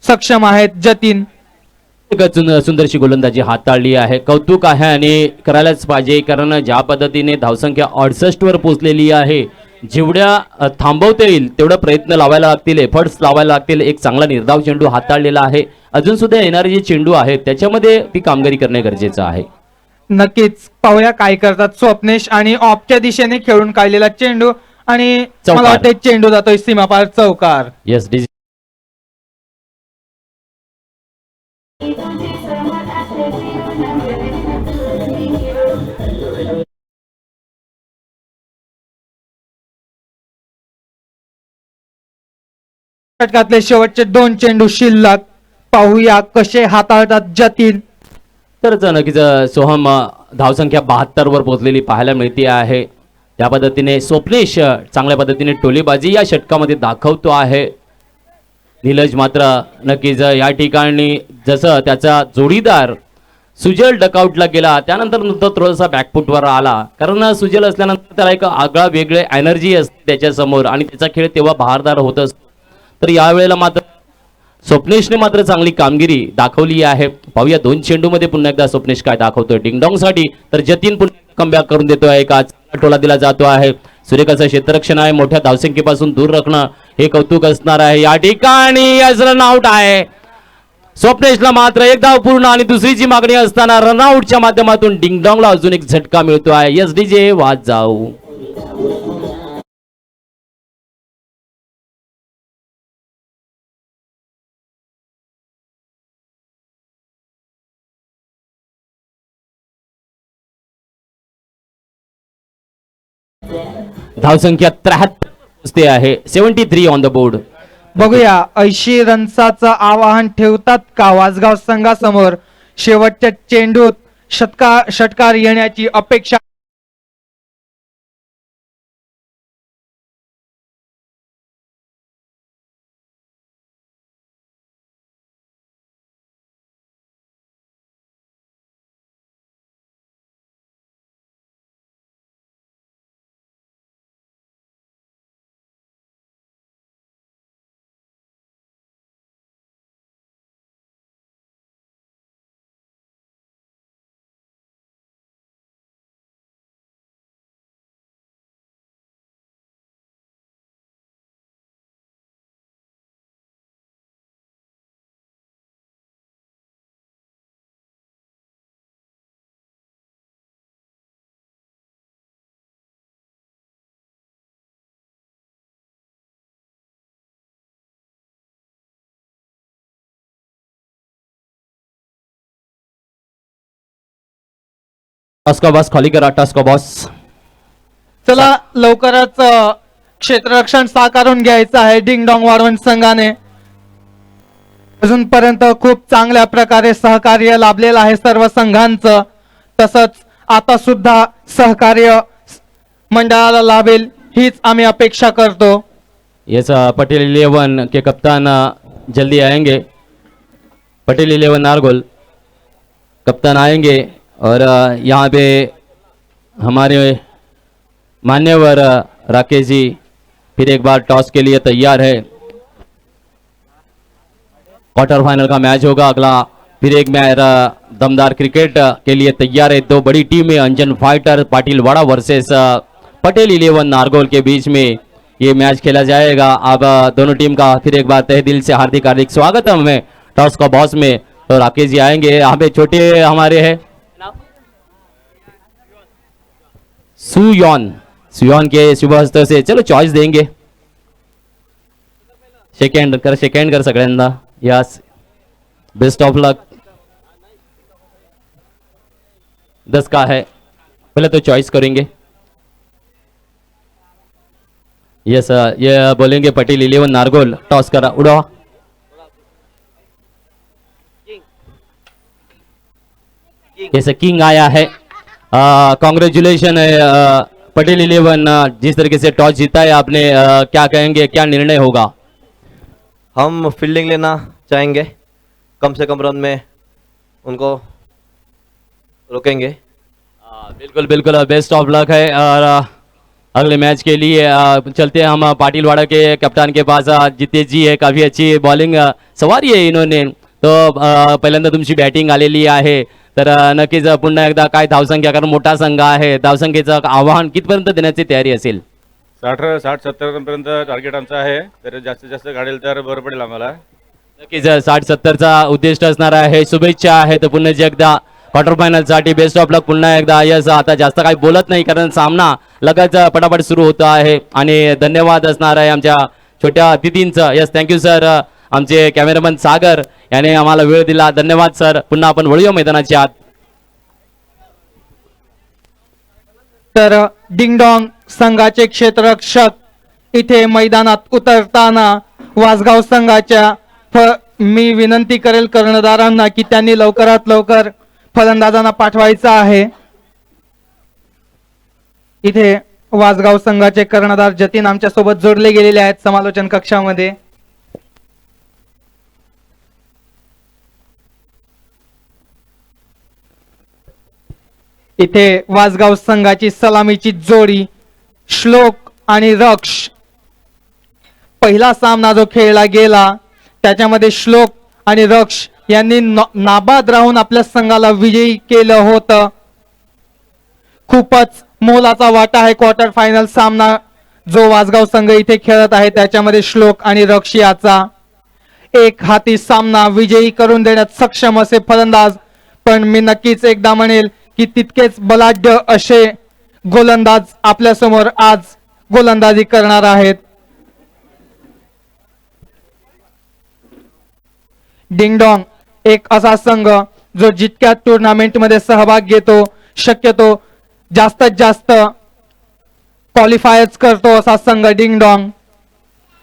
Speaker 2: सक्षम आहेत जतीन.
Speaker 3: एक सुंदरशी गोलंदाजी हाताळली आहे, कौतुक आहे आणि करायलाच पाहिजे, कारण ज्या पद्धतीने धावसंख्या 68 वर पोहोचलेली आहे, जेवढ्या थांबवता येईल तेवढा प्रयत्न लावायला लागतील, एफर्ट्स लावायला लागतील. एक चांगला निर्धाव चेंडू हाताळलेला आहे, अजून सुद्धा येणारे जे चेंडू आहेत त्याच्यामध्ये ती कामगिरी करणे गरजेचं आहे.
Speaker 2: नक्कीच पाहूया काय करतात स्वप्नेश. आणि ऑफच्या दिशेने खेळून काढलेला चेंडू आणि
Speaker 3: चौकार.
Speaker 2: मला वाटते चेंडू जातोय सीमापार चौकार.
Speaker 3: येस,
Speaker 2: षटकातले शेवटचे 2 चेंडू शिल्लक. पाहूया कसे हाताळतात जतीन.
Speaker 3: तर नक्कीच सोहम धावसंख्या 72 वर पोहोचलेली पाहायला मिळते आहे. त्या पद्धतीने स्वप्नेश चांगल्या पद्धतीने टोलीबाजी या षटकामध्ये दाखवतो आहे. नीलज मात्र नक्कीच या ठिकाणी जसं त्याचा जोडीदार सुजल डकआउटला गेला त्यानंतर नुसतं थोडासा बॅकफुटवर आला, कारण सुजल असल्यानंतर त्याला एक आगळा वेगळे एनर्जी असते त्याच्या समोर आणि त्याचा खेळ तेव्हा बहारदार होत असतो. तर यावेळेला मात्र स्वप्नेशने मात्र चांगली कामगिरी दाखवली आहे. पाहूया 2 चेंडू मध्ये पुन्हा एकदा स्वप्नेश काय दाखवतोय डिंगडॉंग साठी. तर जतीन पुन्हा कमबॅक करून देतोय, एक टोला दिला जातो आहे. सूर्यकाचं क्षेत्ररक्षण आहे, मोठ्या धावसंख्येपासून दूर राखणं हे कौतुक असणार आहे. या ठिकाणी रन आउट आहे. स्वप्नेशला मात्र एक धाव पूर्ण आणि दुसरीची मागणी असताना रनआउटच्या माध्यमातून डिंगडॉंगला अजून एक झटका मिळतो आहे. यस डीजे वाज जाऊ. धावसंख्या 73 आहे, 73 ऑन द बोर्ड.
Speaker 2: बघूया 80 रन्साचं आवाहन ठेवतात का वासगाव संघासमोर. शेवटच्या चेंडूत षटकार येण्याची अपेक्षा.
Speaker 3: टॉस्का बॉस खाली करा, टॉस्का बॉस.
Speaker 2: चला लवकरच क्षेत्ररक्षण साकारून घ्यायचं आहे डिंगडॉंग वारवंट संघाने. अजूनपर्यंत खूप चांगल्या प्रकारे सहकार्य लाभलेलं आहे सर्व संघांचं. तसंच आता सुद्धा सहकार्य मंडळाला लाभेल हीच आम्ही अपेक्षा करतो.
Speaker 3: यस, पटेल 11 के कप्तान जल्दी आएंगे. पटेल 11 नारगोल कप्तान आएंगे और यहाँ पे हमारे मान्यवर राकेश जी फिर एक बार टॉस के लिए तैयार है. क्वार्टर फाइनल का मैच होगा अगला. फिर एक मैच दमदार क्रिकेट के लिए तैयार है. 2 बड़ी टीमें अंजन फाइटर पाटिलवाड़ा वर्सेस पटेल 11 नारगोल के बीच में ये मैच खेला जाएगा. अब दोनों टीम का फिर एक बार तहे दिल से हार्दिक हार्दिक स्वागत है हमें टॉस का बॉस में. तो राकेश जी आएंगे. यहाँ पे छोटे हमारे हैं सुयॉन के शुभ हस्त से चलो चॉइस देंगे. सेकंड कर सगळ्यांना. यस, बेस्ट ऑफ लक. 10 का है, पहले तो चॉइस करेंगे. यस ये बोलेंगे पटेल 11 नारगोल टॉस करा उड़ावा जैसे किंग आया है कॉन्ग्रेचुलेशन है पटेल 11 जिस तरीके से टॉस जीता है आपने क्या कहेंगे क्या निर्णय होगा
Speaker 5: हम फील्डिंग लेना चाहेंगे, कम से कम रन में उनको रोकेंगे।
Speaker 3: बिल्कुल बिल्कुल बेस्ट ऑफ लक है और अगले मैच के लिए चलते हैं हम पाटिलवाड़ा के कप्तान के पास जितेश जी है काफी अच्छी बॉलिंग सवारी आहे इन्होंने तो पहिल्यांदा तुमची बॅटिंग आलेली आहे तर नक्कीच पुन्हा एकदा काय धावसंख्या कारण मोठा संघ आहे धावसंख्येचं आव्हान कितपर्यंत देण्याची तयारी असेल
Speaker 6: 60-70 रनपर्यंत टार्गेट आमचं आहे तर जास्तीत जास्त काढेल तर बरं पडेल आम्हाला
Speaker 3: नक्कीच 60-70चा उद्दिष्ट असणार आहे शुभेच्छा आहेत पुन्हा एकदा क्वार्टर फायनल साठी बेस्ट ऑफ लक पुन्हा एकदा यस आता जास्त काही बोलत नाही कारण सामना लगेच पटापट सुरू होतो आहे आणि धन्यवाद असणार आहे आमच्या छोट्या अतिथींचं यस थँक्यू सर आमचे कॅमेरामन सागर याने आम्हाला वेळ दिला धन्यवाद सर पुन्हा आपण वळूया मैदानाच्या आत
Speaker 2: तर डिंगडॉंग संघाचे क्षेत्ररक्षक इथे मैदानात उतरताना वासगाव संघाच्या मी विनंती करेल कर्णधारांना की त्यांनी लवकरात लवकर फलंदाजांना पाठवायचं आहे इथे वासगाव संघाचे कर्णधार जतीन आमच्या सोबत जोडले गेलेले आहेत समालोचन कक्षामध्ये इथे वासगाव संघाची सलामीची जोडी श्लोक आणि रक्ष पहिला सामना जो खेळला गेला त्याच्यामध्ये श्लोक आणि रक्ष यांनी नाबाद राहून आपल्या संघाला विजयी केलं होतं खूपच मोलाचा वाटा आहे क्वार्टर फायनल सामना जो वासगाव संघ इथे खेळत आहे त्याच्यामध्ये श्लोक आणि रक्ष याचा एक हाती सामना विजयी करून देण्यात सक्षम असे फलंदाज पण मी नक्कीच एकदा म्हणेल की तितकेच बलाढ्य असे गोलंदाज आपल्या समोर आज गोलंदाजी करणार आहेत डिंगडॉंग एक असा संघ जो जितक्या टुर्नामेंट मध्ये सहभाग घेतो शक्यतो जास्तीत जास्त क्वालिफायर्स करतो असा संघ डिंगडॉंग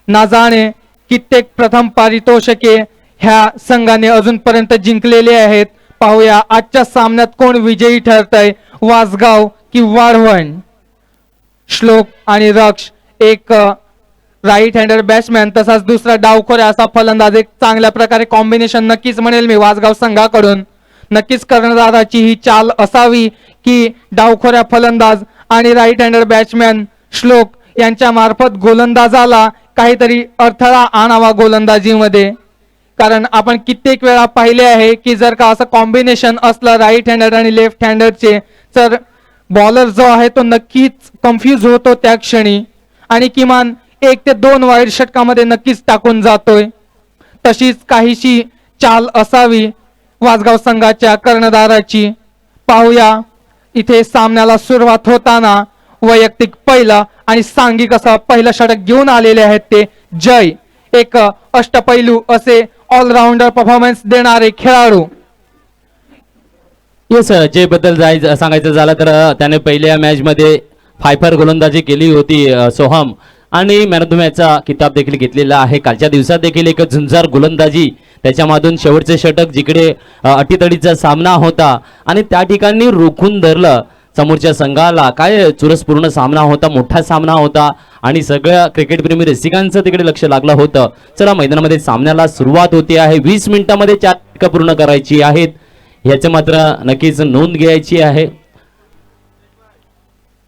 Speaker 2: ना जाणे कित्येक प्रथम पारितोषिके ह्या संघाने अजूनपर्यंत जिंकलेले आहेत पाहूया आजच्या सामन्यात कोण विजयी ठरतय वासगाव की वाढवण श्लोक आणि रक्ष एक राईट हँडर बॅट्समॅन तसाच दुसरा डावखोऱ्या असा फलंदाज एक चांगल्या प्रकारे कॉम्बिनेशन नक्कीच म्हणेल मी वासगाव संघाकडून नक्कीच कर्णधाराची ही चाल असावी की डावखोऱ्या फलंदाज आणि राईट हँडर बॅट्समॅन श्लोक यांच्या मार्फत गोलंदाजाला काहीतरी अडथळा आणावा गोलंदाजीमध्ये कारण आपण कित्येक वेळा पाहिले आहे की जर का असं कॉम्बिनेशन असलं राईट हँडर आणि लेफ्ट हँडरचे तर बॉलर जो आहे तो नक्कीच कन्फ्यूज होतो त्या क्षणी आणि किमान 1 ते 2 वाईड षटकामध्ये नक्कीच टाकून जातोय तशीच काहीशी चाल असावी वासगाव संघाच्या कर्णधाराची पाहूया इथे सामन्याला सुरुवात होताना वैयक्तिक पहिला आणि सांघिक असा पहिला षटक घेऊन आलेले आहेत ते जय एक अष्टपैलू असे ऑलराऊंडर परफॉर्मन्स देणारे खेळाडू
Speaker 3: येस जय बद्दल सांगायचं झालं तर त्याने पहिल्या मॅच मध्ये फायफर गोलंदाजी केली होती सोहम आणि मॅन ऑफ द मॅचचा किताब देखील घेतलेला आहे कालच्या दिवसात देखील एक झुंजार गोलंदाजी त्याच्यामधून शेवटचे षटक जिकडे अटीतडीचा सामना होता आणि त्या ठिकाणी रोखून धरलं समोरच्या संघाला काय चुरसपूर्ण सामना होता मोठा सामना होता आणि सगळ्या क्रिकेटप्रेमी रसिकांचं तिकडे लक्ष लागलं होतं चला मैदानामध्ये सामन्याला सुरुवात होते आहे 20 मिनिटांमध्ये 4 षटकं पूर्ण करायची आहेत याचे मात्र नक्कीच नोंद घ्यायची आहे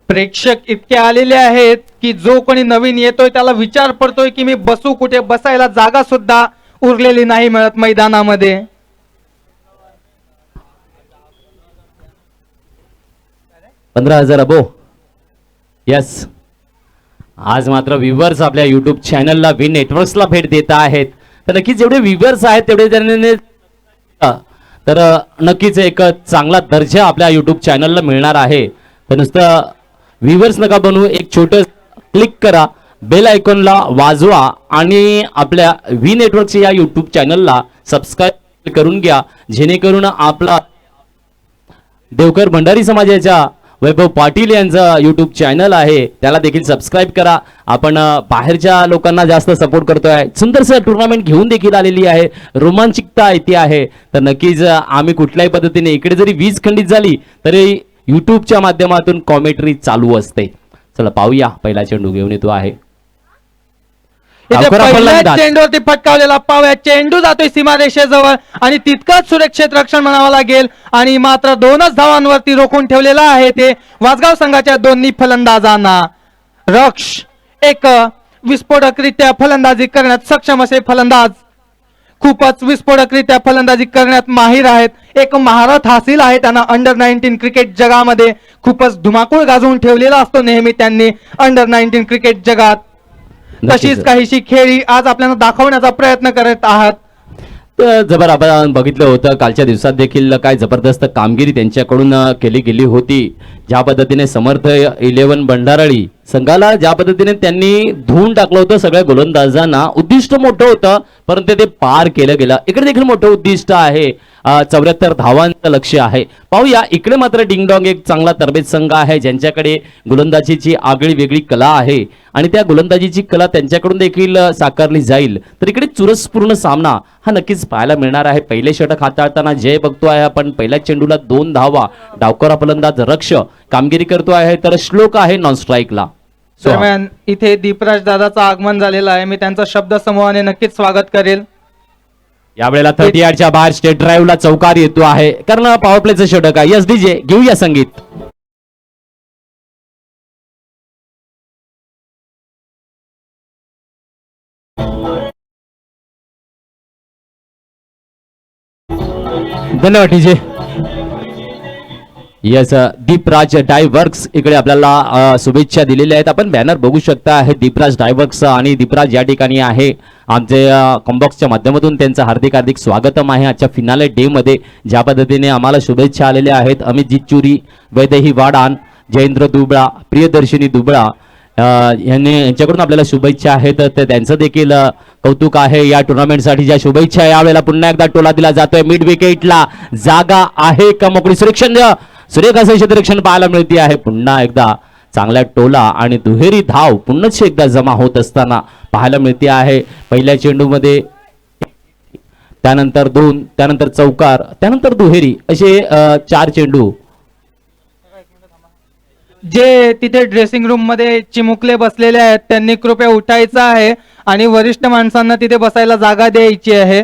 Speaker 2: प्रेक्षक इतके आलेले आहेत की जो कोणी नवीन येतोय त्याला विचार पडतोय की मी बसू कुठे बसायला जागा सुद्धा उरलेली नाही मिळत मैदानामध्ये
Speaker 3: 15,000 अबो यस आज मात्र व्ह्यूअर्स आपल्या युट्यूब चॅनलला विन नेटवर्क्सला भेट देत आहेत तर नक्कीच जेवढे व्ह्यूअर्स आहेत तेवढे त्यांनी तर नक्कीच एक चांगला दर्जा आपल्या युट्यूब चॅनलला मिळणार आहे तर नुसतं व्ह्यूअर्स नका बनवू एक छोटं क्लिक करा बेल आयकॉनला वाजवा आणि आपल्या व्ही नेटवर्क्स या युट्यूब चॅनलला सबस्क्राईब करून घ्या जेणेकरून आपला देवकर भंडारी समाजाच्या वैभव पाटील यांचं युट्यूब चॅनल आहे, त्याला देखील सबस्क्राईब करा. आपण बाहेरच्या लोकांना जास्त सपोर्ट करतोय. सुंदरसं टुर्नामेंट घेऊन देखील आलेली आहे, रोमांचिकता येते आहे. तर नक्कीच आम्ही कुठल्याही पद्धतीने इकडे जरी वीज खंडित झाली तरी युट्यूबच्या माध्यमातून कॉमेंट्री चालू असते. चला पाहूया, पहिला चेंडू घेऊन येतो आहे.
Speaker 2: इथे
Speaker 3: डावखरा
Speaker 2: पहिल्या
Speaker 3: फलंदाज.
Speaker 2: चेंडूवरती फटकावलेला पावया चेंडू जातोय सीमारेषेजवळ आणि तितकंच सुरक्षित रक्षण म्हणावं लागेल आणि मात्र 2च धावांवरती रोखून ठेवलेला आहे ते वासगाव संघाच्या दोन्ही फलंदाजांना. रक्ष एक विस्फोटकरित्या फलंदाजी करण्यात सक्षम असे फलंदाज, खूपच विस्फोटकरित्या फलंदाजी करण्यात माहीर आहेत. एक महारथ हासिल आहे त्यांना अंडर 19 क्रिकेट जगामध्ये. खूपच धुमाकूळ गाजवून ठेवलेला असतो नेहमी त्यांनी अंडर 19 क्रिकेट जगात. तशीच काहीशी खेळी आज आपल्याला दाखवण्याचा प्रयत्न करत आहात.
Speaker 3: तर जबर आपण बघितलं होतं कालच्या दिवसात देखील काय जबरदस्त कामगिरी त्यांच्याकडून केली गेली होती. ज्या पद्धतीने समर्थ 11 भंडारळी संघाला ज्या पद्धतीने त्यांनी धुवून टाकलं होतं सगळ्या गोलंदाजांना. उद्दिष्ट मोठं होतं परंतु ते पार केलं गेलं. इकडे देखील मोठं उद्दिष्ट आहे, 74 धावांचं लक्ष्य आहे. पाहूया, इकडे मात्र डिंगडॉंग एक चांगला तरबेज संघ आहे ज्यांच्याकडे गोलंदाजीची आगळी वेगळी कला आहे आणि त्या गोलंदाजीची कला त्यांच्याकडून देखील साकारली जाईल. तर इकडे चुरसपूर्ण सामना हा नक्कीच पाहायला मिळणार आहे. पहिले षटक हाताळताना जय बघतो आहे आपण. पहिल्या चेंडूला 2 धावा. डावखरा फलंदाज रक्ष कामगिरी करतो आहे तर श्लोक आहे नॉन स्ट्राईकला.
Speaker 2: दरम्यान इथे दीपराज दादाचं आगमन झालेलं आहे. मी त्यांचं शब्द समूहाने नक्कीच स्वागत करेल.
Speaker 3: यावेळेला 30 यार्डच्या बाहेर स्टेट ड्राईव्हला चौकार येतो आहे कारण पॉवर प्लेचं षटक आहे. यस डीजे घेऊया संगीत. धन्यवाद डीजे. यस, दीपराज डायवर्क्स इकडे आपल्याला शुभेच्छा दिलेल्या आहेत. आपण बॅनर बघू शकता आहे दीपराज डायवर्क्स आणि दीपराज या ठिकाणी आहे. आमचे कॉम्बॉक्सच्या माध्यमातून त्यांचं हार्दिक हार्दिक स्वागतम आहे आजच्या फिनाले डे मध्ये. ज्या पद्धतीने आम्हाला शुभेच्छा आलेल्या आहेत अमित जिच्चुरी, वैदेही वाडान, जयेंद्र दुबळा, प्रियदर्शिनी दुबळा यांच्याकडून आपल्याला शुभेच्छा आहेत. तर त्यांचं देखील कौतुक आहे या टुर्नामेंटसाठी. ज्या शुभेच्छा यावेळेला पुन्हा एकदा टोला दिला जातोय. मिड विकेटला जागा आहे का मोकळी? सुरेख असं क्षेत्ररक्षण पाहायला मिळते आहे. पुन्हा एकदा चांगला टोला आणि दुहेरी धाव पुन्हाच एकदा जमा होत असताना पाहायला मिळते आहे. पहिल्या चेंडूमध्ये त्यानंतर 2, त्यानंतर चौकार, त्यानंतर दुहेरी असे 4 चेंडू.
Speaker 2: जे तिथे ड्रेसिंग रूम मध्ये चिमुकले बसलेले आहेत त्यांनी कृपया उठायचं आहे आणि वरिष्ठ माणसांना तिथे बसायला जागा द्यायची आहे.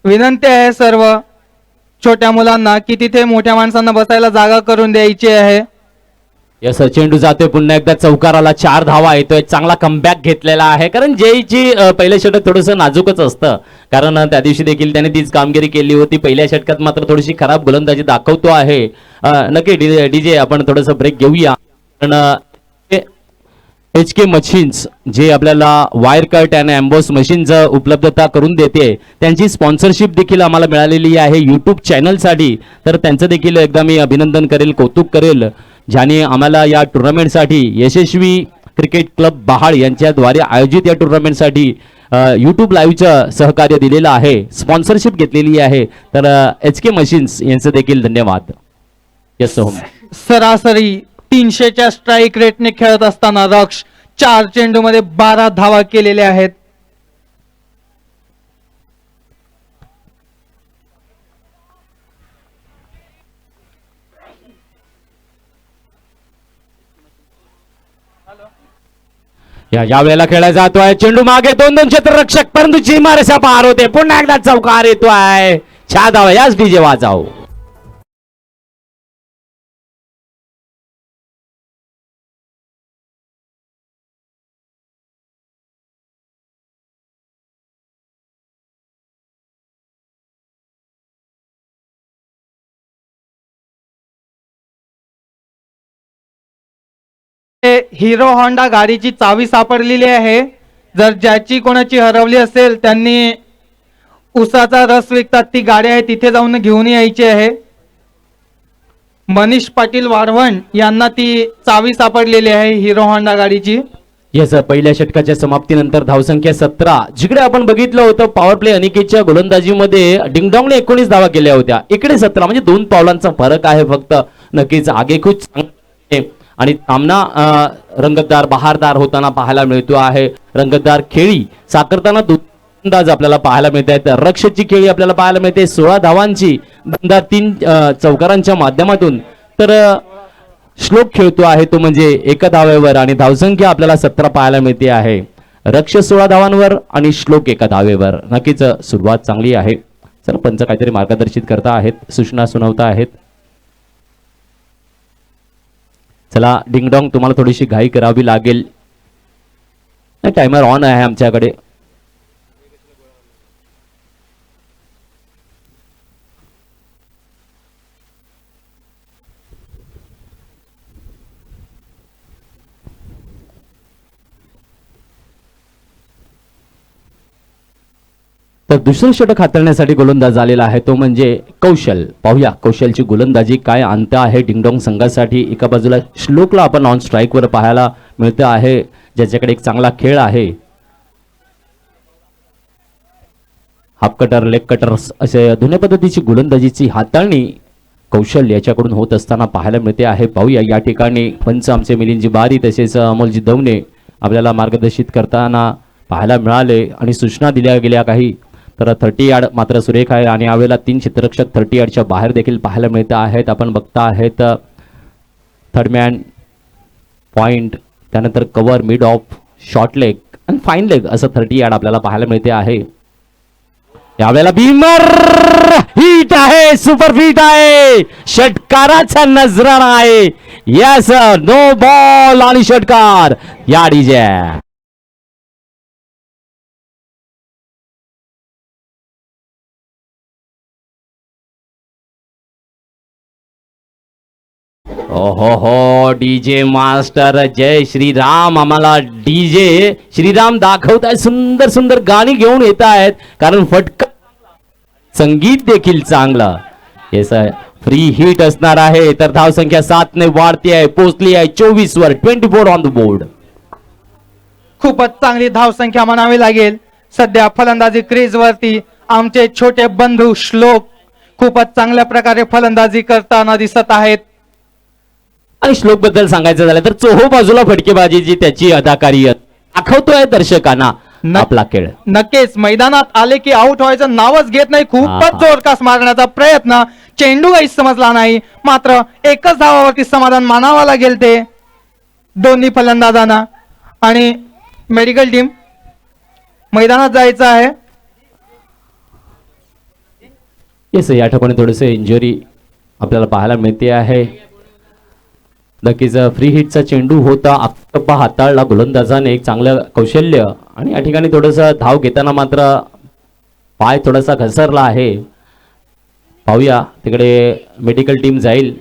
Speaker 2: विनंती आहे सर्व छोट्या मुलांना की तिथे मोठ्या माणसांना बसायला जागा करून द्यायची आहे.
Speaker 3: यस, चेंडू जातोय पुन्हा एकदा चौकाराला. 4 धावा येतोय. चांगला कमबॅक घेतलेला आहे कारण जयची पहिल्या षटक थोडंसं नाजूकच असतं कारण त्या दिवशी देखील त्याने तीच कामगिरी केली होती. पहिल्या षटकात मात्र थोडीशी खराब गोलंदाजी दाखवतो आहे. नक्की डीजे आपण थोडंसं ब्रेक घेऊया कारण HK मशीन्स जे आपल्याला वायर कट आणि एम्बॉस मशीन्स उपलब्धता करून देते त्यांची स्पॉन्सरशिप देखील आम्हाला मिळालेली आहे युट्यूब चॅनलसाठी. तर त्यांचं देखील एकदा मी अभिनंदन करेल, कौतुक करेल ज्याने आम्हाला या टुर्नामेंटसाठी यशस्वी क्रिकेट क्लब बहाळ यांच्याद्वारे आयोजित या टुर्नामेंटसाठी यूट्यूब लाईव्हचं सहकार्य दिलेलं आहे, स्पॉन्सरशिप घेतलेली आहे. तर HK मशीन्स यांचं देखील धन्यवाद. यस सोहम.
Speaker 2: सरासरी 300च्या स्ट्राईक रेटने खेळत असताना रक्ष 4 चेंडूमध्ये 12 धावा केलेल्या आहेत.
Speaker 3: या वेळेला खेळला जातोय. चेंडू मागे 2 क्षेत्ररक्षक परंतु चिमारेसा पार होते. पुन्हा एकदा चौकार येतोय. 6 धावा. याच डीजे वाजाव.
Speaker 2: हिरो होंडा गाडीची चावी सापडलेली आहे. जर ज्याची कोणाची हरवली असेल त्यांनी उसाचा रस विकतात ती गाडी आहे तिथे जाऊन घेऊन यायची आहे. मनीष पाटील वाढवण यांना ती चावी सापडलेली आहे हिरो होंडा गाडीची.
Speaker 3: येस, पहिल्या षटकाच्या समाप्तीनंतर धावसंख्या 17. जिकडे आपण बघितलं होतं पॉवर प्ले अनिकेतच्या गोलंदाजीमध्ये डिंगडॉंगने 19 धावा केल्या होत्या, इकडे 17, म्हणजे 2 पावलांचा फरक आहे फक्त. नक्कीच आगेकूच चांगली आहे आणि सामना रंगतदार बहारदार होताना पाहायला मिळतो आहे. रंगतदार खेळी साकारताना अंदाज आपल्याला पाहायला मिळत आहेत. रक्षची खेळी आपल्याला पाहायला मिळते 16 धावांची, 3 चौकारांच्या माध्यमातून. तर श्लोक खेळतो आहे तो म्हणजे 1 धावेवर आणि धावसंख्या आपल्याला 17 पाहायला मिळते आहे. रक्ष 16 धावांवर आणि श्लोक 1 धावेवर. नक्कीच सुरुवात चांगली आहे. चला, पंच काहीतरी मार्गदर्शित करता आहेत, सूचना सुनावता आहेत. चला डिंगडॉंग, तुम्हाला थोडीशी घाई करावी लागेल. टायमर ऑन आहे आमच्याकडे. तर दुसरं षटक हाताळण्यासाठी गोलंदाज आलेला आहे तो म्हणजे कौशल. पाहूया कौशलची गोलंदाजी काय अंत आहे डिंगडॉंग संघासाठी. एका बाजूला श्लोकला आपण ऑन स्ट्राईक वर पाहायला मिळतं आहे, ज्याच्याकडे एक चांगला खेळ आहे. हाफ कटर, लेग कटर असे दोन्ही पद्धतीची गोलंदाजीची हाताळणी कौशल याच्याकडून होत असताना पाहायला मिळते आहे. पाहूया या ठिकाणी पंच आमचे मिलिंदजी बारी तसेच अमोलजी दवणे आपल्याला मार्गदर्शित करताना पाहायला मिळाले आणि सूचना दिल्या गेल्या काही. तर 30 यार्ड मात्र सुरेख आहे आणि यावेळेला 3 क्षेत्ररक्षक 30 यार्डच्या बाहेर देखील पाहायला मिळत आहेत. आपण बघता आहेत थर्ड मॅन पॉइंट, त्यानंतर cover, mid of, short leg आणि फाईन लेग असं 30 यार्ड आपल्याला पाहायला मिळते आहे. यावेळेला भीमर हिट आहे, सुपर हिट आहे, षटकाराचा नजराणा आहे. यस, नो बॉल आणि षटकार या डीजे. ओहो हो, डीजे मास्टर जय श्रीराम. आम्हाला डीजे श्रीराम दाखवत आहे, सुंदर सुंदर गाणी घेऊन येत आहेत, कारण फटका संगीत देखील चांगलं. येस, फ्री हिट असणार आहे. तर धाव संख्या 7 ने वाढती आहे, पोहोचली आहे 24 वर. 24 ऑन द बोर्ड.
Speaker 2: खूपच चांगली धावसंख्या म्हणावी लागेल. सध्या फलंदाजी क्रीज वरती आमचे छोटे बंधू श्लोक खूपच चांगल्या प्रकारे फलंदाजी करताना दिसत आहेत.
Speaker 3: आणि श्लोक बद्दल सांगायचं झालं तर चोहो बाजूला फटकेबाजीची त्याची अदाकारी दाखवतोय दर्शकांना आपला खेळ.
Speaker 2: नक्कीच मैदानात आले की आउट व्हायचं नावच घेत नाही. खूपच जोरकास मारण्याचा प्रयत्न, चेंडू काही समजला नाही, मात्र एकच धावावरती समाधान मानावं लागेल ते दोन्ही फलंदाजांना. आणि मेडिकल टीम मैदानात जायचं आहे.
Speaker 3: येस, या ठिकाणी थोडेसे इंजुरी आपल्याला पाहायला मिळते आहे. नक्कीच फ्री हिटचा चेंडू होता, अक्कप्पा हाताळला गोलंदाजाने, एक चांगलं कौशल्य. आणि या ठिकाणी थोडंसं धाव घेताना मात्र पाय थोडासा घसरला आहे. पाहूया तिकडे मेडिकल टीम जाईल.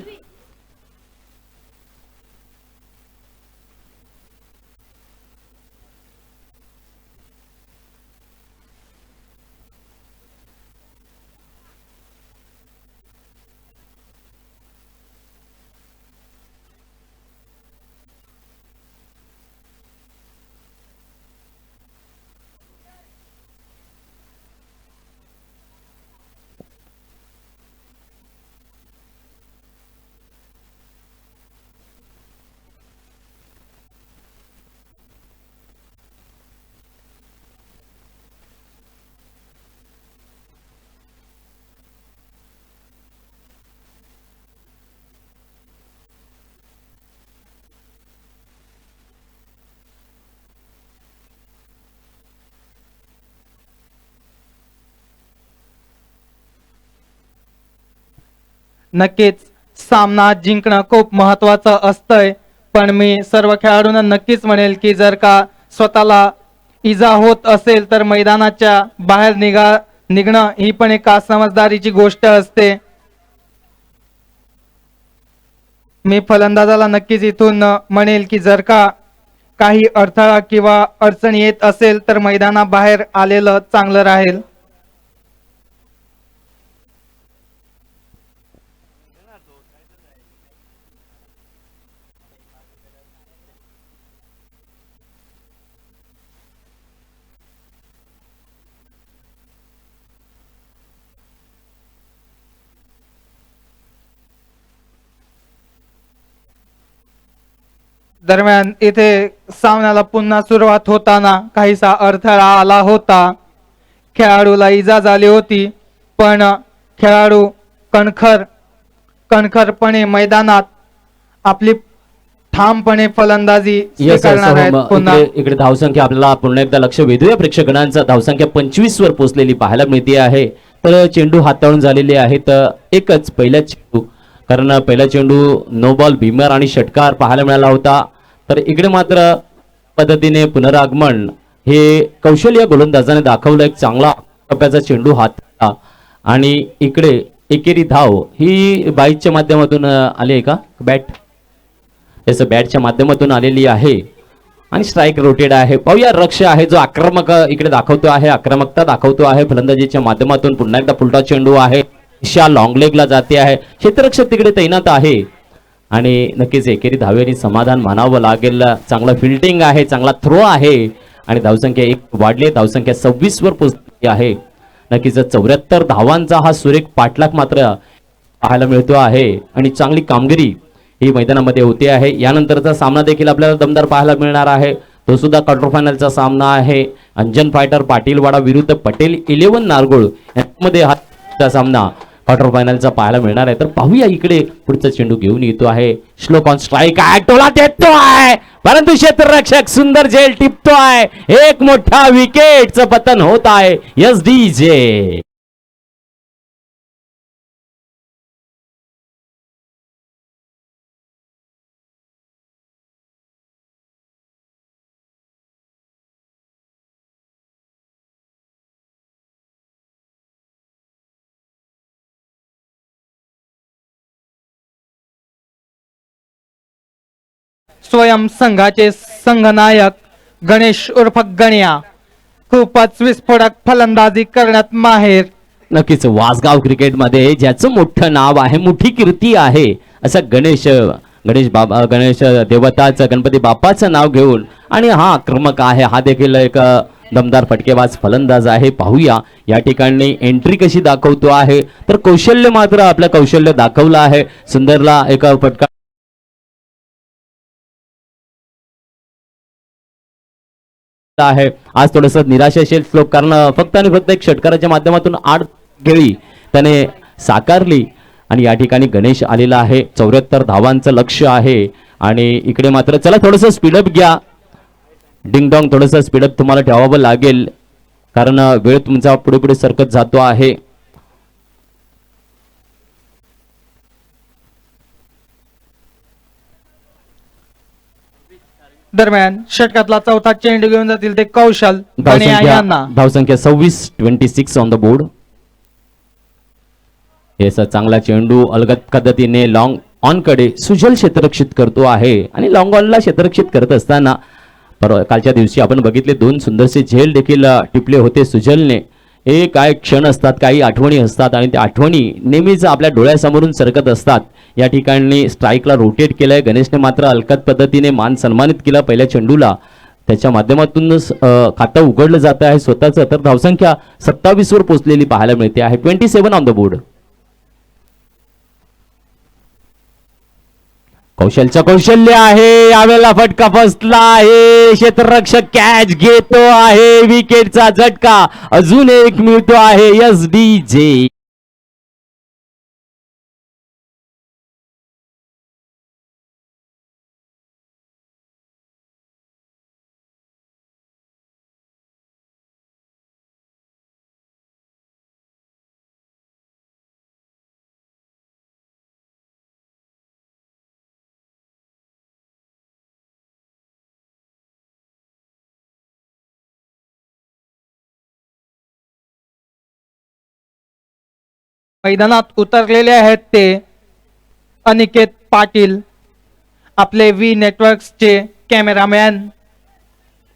Speaker 2: नक्कीच सामना जिंकणं खूप महत्वाचं असतंय, पण मी सर्व खेळाडूंना नक्कीच म्हणेल की जर का स्वतःला इजा होत असेल तर मैदानाच्या बाहेर निघणं ही पण एक समजदारीची गोष्ट असते. मी फलंदाजाला नक्कीच इथून म्हणेल की जर का काही अडथळा किंवा अडचण येत असेल तर मैदानाबाहेर आलेलं चांगलं राहील. दरम्यान इथे सामन्याला पुन्हा सुरुवात होताना काहीसा अडथळा आला होता. खेळाडूला इजा झाली होती, पण खेळाडू कणखरपणे मैदानात आपली ठामपणे फलंदाजी स्वीकारणार आहेत. पुन्हा
Speaker 3: इकडे धावसंख्या आपल्याला पुन्हा एकदा लक्ष वेधूया प्रेक्षकांचा. धावसंख्या 25 वर पोहोचलेली पाहायला मिळते आहे. तर चेंडू हाताळून झालेले आहेत एकच पहिला चेंडू, कारण पहिला चेंडू नो बॉल भीमर आणि षटकार पाहायला मिळाला होता. तर इकडे मात्र पद्धतीने पुनरागमन हे कौशल्य गोलंदाजाने दाखवलं. एक चांगला टप्प्याचा चेंडू हाताळला आणि इकडे एकेरी धाव ही बाईकच्या माध्यमातून आली आहे का, बॅट याचं बॅटच्या माध्यमातून आलेली आहे आणि स्ट्राईक रोटेड आहे. पाहूया रक्ष आहे जो आक्रमक इकडे दाखवतो आहे, आक्रमकता दाखवतो आहे फलंदाजीच्या माध्यमातून. पुन्हा एकदा फुलटॉस चेंडू आहे, दिशा लॉंग लेगला जाते आहे, क्षेत्ररक्षक तिकडे तैनात आहे आणि नक्कीच एकेरी धावेने समाधान मानावं लागेल. चांगला फिल्डिंग आहे, चांगला थ्रो आहे आणि धावसंख्या 1 वाढली, धावसंख्या 26 वर पोहोचली आहे. नक्कीच 74 धावांचा हा सुरेख पाठलाग मात्र पाहायला मिळतो आहे आणि चांगली कामगिरी ही मैदानामध्ये होते आहे. यानंतरचा सामना देखील आपल्याला दमदार पाहायला मिळणार आहे. तो सुद्धा क्वार्टर फायनलचा सामना आहे. अंजन फायटर पाटीलवाडा विरुद्ध पटेल 11 नारगोळ यामध्ये हा सामना क्वार्टर फायनलचा पाहायला मिळणार आहे. तर पाहूया इकडे पुढचा चेंडू घेऊन येतो आहे. श्लोक ऑन स्ट्राईक आहे, टोला देतो आहे, परंतु क्षेत्ररक्षक सुंदर झेल टिपतो आहे. एक मोठा विकेटचं पतन होत आहे. SDJ
Speaker 2: स्वयं संघाचे संघनायक गणेश उर्फ गण्या खूपच विस्फोटक फलंदाजी करण्यात माहेर.
Speaker 3: नक्कीच वासगाव क्रिकेटमध्ये ज्याचं मोठं नाव आहे, मोठी कीर्ती आहे, असं गणेश देवताचं, गणपती बाप्पाचं नाव घेऊन आणि हा आक्रमक आहे, हा देखील एक दमदार फटकेबाज फलंदाज आहे. पाहूया या ठिकाणी एंट्री कशी दाखवतो आहे. तर कौशल्य मात्र आपलं कौशल्य दाखवलं आहे. सुंदरला एक फटका आहे. आज थोडस निराशाशील श्लोक, कारण फक्त आणि फक्त एक षटकाराच्या माध्यमातून 8 खेळी त्याने साकारली आणि या ठिकाणी गणेश आलेला आहे. 74 धावांचं लक्ष आहे आणि इकडे मात्र चला थोडस स्पीडअप घ्या. डिंगडॉंग थोडस स्पीडअप तुम्हाला ठेवावं लागेल, कारण वेळ तुमचा पुढे पुढे सरकत जातो आहे.
Speaker 2: दरम्यान षटकातला चौथा चेंडू घेऊन जातील ते कौशल गण्या यांना.
Speaker 3: धावसंख्या 26 ऑन द बोर्ड. याचा चांगला चेंडू अलगद पद्धतीने लॉंग ऑन कडे सुजल क्षेत्ररक्षित करतो आहे आणि लॉंग ऑनला क्षेत्ररक्षित करत असताना कालच्या दिवशी आपण बघितले 2 सुंदरसे झेल देखील टिपले होते सुजलने. हे काय क्षण असतात, काही आठवणी असतात आणि त्या आठवणी नेहमीच आपल्या डोळ्यासमोरून सरकत असतात. या ठिकाणी स्ट्राईकला रोटेट केलंय गणेशने, मात्र अलगद पद्धतीने मान सन्मानित केला पहिल्या चेंडूला. त्याच्या माध्यमातूनच खातं उघडलं जात आहे स्वतःचं. तर धावसंख्या 27 वर पोहोचलेली पाहायला मिळते आहे. 27 ऑन द बोर्ड. कौशल्य आहे, यावेळेला फटका फसला आहे, क्षेत्ररक्षक कॅच घेतो आहे, विकेटचा झटका अजून एक मिळतो आहे. SDJ
Speaker 2: मैदानात उतरलेले आहेत ते अनिकेत पाटील, आपले व्ही नेटवर्क्सचे कॅमेरामॅन.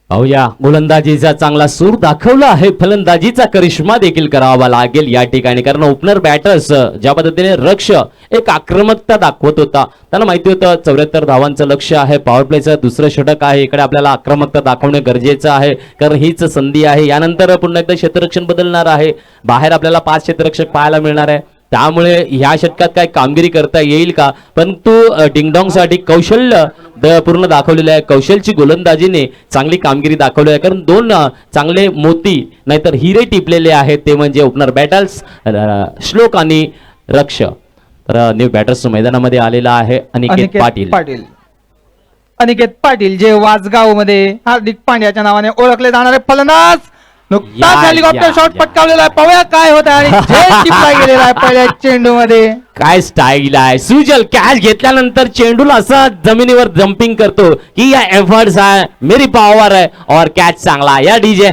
Speaker 3: पाहूया गोलंदाजीचा चांगला सूर दाखवला आहे, फलंदाजीचा करिश्मा देखील करावा लागेल या ठिकाणी, कारण ओपनर बॅटर्स ज्या पद्धतीने रक्ष एक आक्रमकता दाखवत होता, त्यांना माहिती होतं 74 धावांचं लक्ष आहे, पॉवर प्लेचं दुसरं षटक आहे, इकडे आपल्याला आक्रमकता दाखवणे गरजेचं आहे, कारण हीच संधी आहे. यानंतर पुन्हा एकदा क्षेत्ररक्षण बदलणार आहे, बाहेर आपल्याला 5 क्षेत्ररक्षक पाहायला मिळणार आहे. त्यामुळे ह्या षटकात काय कामगिरी करता येईल का, परंतु डिंगडॉंग साठी कौशल्य पूर्ण दाखवलेलं आहे. कौशलची गोलंदाजीने चांगली कामगिरी दाखवली आहे, कारण दोन चांगले मोती नाहीतर हिरे टिपलेले आहेत, ते म्हणजे ओपनर बॅटल्स श्लोक आणि रक्ष. तर न्यू बॅटर्स मैदानामध्ये आलेला आहे अनिकेत पाटील.
Speaker 2: अनिकेत पाटील जे वासगाव मध्ये हार्दिक पांड्याच्या नावाने ओळखले जाणारे फलंदाज, नुकताच हेलिकॉप्टर शॉट पटकावलेला आहे. पाहूया काय होत आहे आणि झेल टिपला गेलेला आहे पहिल्या चेंडू मध्ये.
Speaker 3: काय स्टाईल आहे सुजल, कॅच घेतल्यानंतर चेंडूला असं जमिनीवर जम्पिंग करतो की या एफर्ट्स आहे, मेरी पॉवर आहे और कॅच चांगला या डीजे.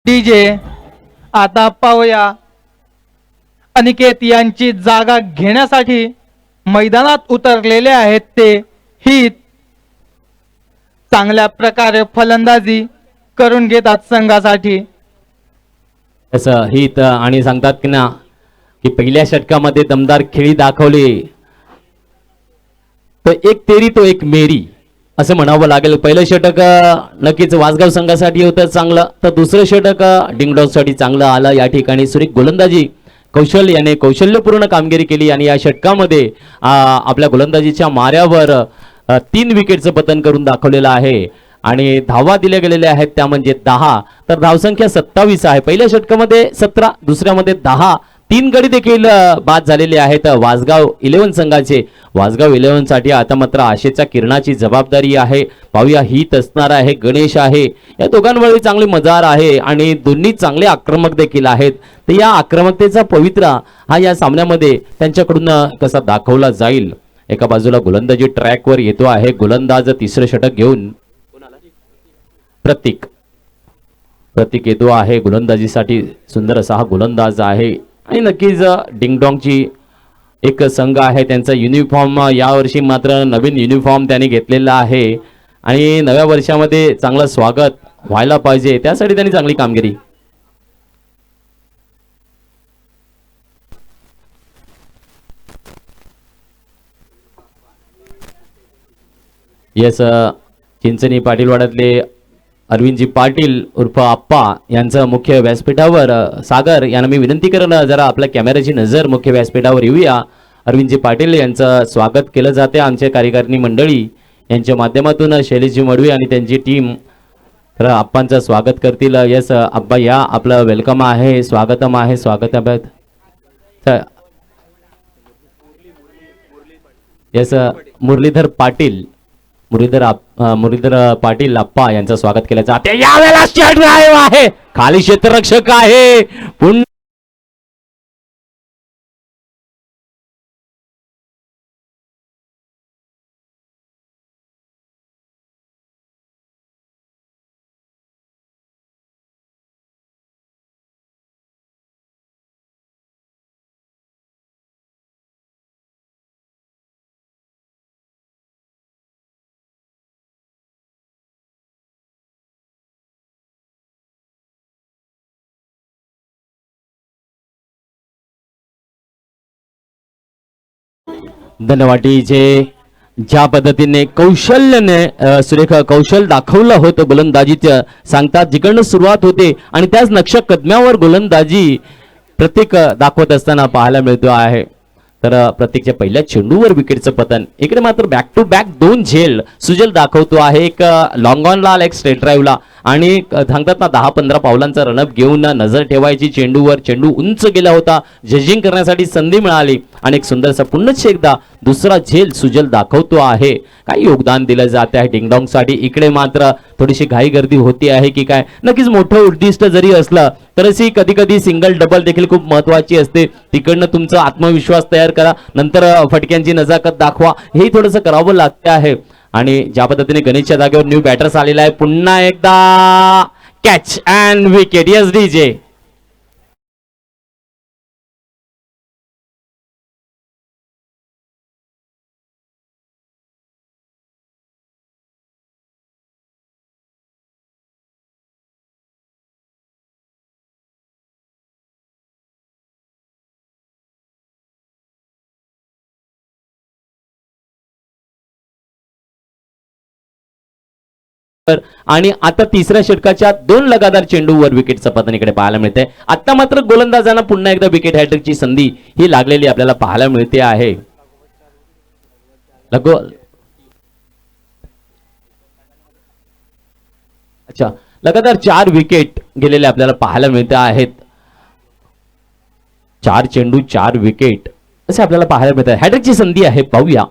Speaker 2: डीजे आता पाहूया अनिकेत यांची जागा घेण्यासाठी मैदानात उतरलेले आहेत ते हित चांगल्या प्रकारे फलंदाजी करून घेतात संघासाठी.
Speaker 3: असं हित आणि सांगतात की ना की पहिल्या षटकामध्ये दमदार खेळी दाखवली, तर एक तेरी तो एक मेरी असं म्हणावं लागेल. पहिलं षटक नक्कीच वासगाव संघासाठी होतं चांगलं, तर दुसरं षटक डिंगडॉंगसाठी चांगलं आलं. या ठिकाणी सुरेख गोलंदाजी कौशल याने कौशल्यपूर्ण कामगिरी केली आणि या षटकामध्ये आपल्या गोलंदाजीच्या माऱ्यावर 3 विकेटचं पतन करून दाखवलेलं आहे आणि धावा दिल्या गेलेल्या आहेत त्या म्हणजे 10. तर धावसंख्या 27 आहे. पहिल्या षटकामध्ये 17, दुसऱ्यामध्ये 10. 3 गडी देखील बाद झालेले आहेत वासगाव 11 संघाचे. वासगाव 11 साठी आता मात्र आशेच्या किरणाची जबाबदारी आहे. पाहूया हित असणार आहे, गणेश आहे, या दोघांमध्ये चांगली मजार आहे आणि दोन्ही चांगले आक्रमक देखील आहेत. तर या आक्रमकतेचा पवित्रा हा या सामन्यामध्ये त्यांच्याकडून कसा दाखवला जाईल. एका बाजूला गोलंदाजी ट्रॅकवर येतो आहे, गोलंदाज तिसरं षटक घेऊन प्रतीक येतो आहे गोलंदाजीसाठी. सुंदर असा हा गोलंदाज आहे आणि नक्कीच डिंगडॉंगची एक संघ आहे, त्यांचा युनिफॉर्म यावर्षी मात्र नवीन युनिफॉर्म त्यांनी घेतलेला आहे आणि नव्या वर्षामध्ये चांगलं स्वागत व्हायला पाहिजे, त्यासाठी त्यांनी चांगली कामगिरी. येस, चिंचणी पाटीलवाड्यातले अरविंदजी पाटील उर्फ आप्पा यांचं मुख्य व्यासपीठावर. सागर यांना मी विनंती करेन जरा आपल्या कॅमेऱ्याची नजर मुख्य व्यासपीठावर येऊया. अरविंदजी पाटील यांचं स्वागत केलं जाते आमच्या कार्यकारिणी मंडळी यांच्या माध्यमातून. शैलेशजी मडवी आणि त्यांची टीम तर आप्पांचं स्वागत करतील. येस आप्पा या, आपलं वेलकम आहे, स्वागतम आहे, स्वागत आहे. येस, मुरलीधर पाटील आप्पा यांचं स्वागत केलं जाते. यावेळेला स्ट्राइक ड्राइव्ह आहे, खाली क्षेत्ररक्षक आहे, पुन्हा धन्यवाद जे ज्या पद्धतीने कौशल्याने सुरेख कौशल दाखवलं होतं गोलंदाजीचं सांगतात. जिकडनं सुरुवात होते आणि त्याच नक्ष कदम्यावर गोलंदाजी प्रत्येक दाखवत असताना पाहायला मिळतो आहे. तर प्रत्येकच्या पहिल्या चेंडूवर विकेटचं पतन. इकडे मात्र बॅक टू बॅक 2 झेल सुजल दाखवतो आहे, एक लॉंग ऑनला एक स्ट्रेट ड्राईव्हला आणि सांगतात ना 10-15 पावलांचा रनअप घेऊन नजर ठेवायची चेंडूवर. चेंडू उंच गेला होता, जजिंग करण्यासाठी संधी मिळाली आणि एक सुंदरसा पुन्हा एकदा दुसरा झेल सुजल दाखवतो आहे. काय योगदान दिलं जाते आहे डिंगडॉंग साठी. इकडे मात्र थोडीशी घाई गर्दी होती आहे की काय, नक्कीच मोठं उद्दिष्ट जरी असलं तरही कधी कधी सिंगल डबल देखील खूप महत्वाची असते. तिकडनं तुमचा आत्मविश्वास तयार करा, नंतर फटक्यांची नजाकत दाखवा, हे थोडंसं करावं लागते आहे. आणि ज्या पद्धतीने गणेशच्या जागेवर न्यू बॅटर्स आलेला आहे, पुन्हा एकदा catch and wicket. Yes DJ. आणि आता तिसऱ्या षटकाच्या 2 लगातार चेंडूवर विकेटचं पतन इकडे पाहायला मिळते. आता मात्र गोलंदाजांना पुन्हा एकदा विकेट हॅट्रिकची संधी ही लागलेली आपल्याला पाहायला मिळते आहे. अच्छा, लगातार 4 विकेट गेलेले आपल्याला पाहायला मिळते आहेत. 4 चेंडू 4 विकेट असे आपल्याला पाहायला मिळत आहे. हॅट्रिकची संधी आहे, पाहूया.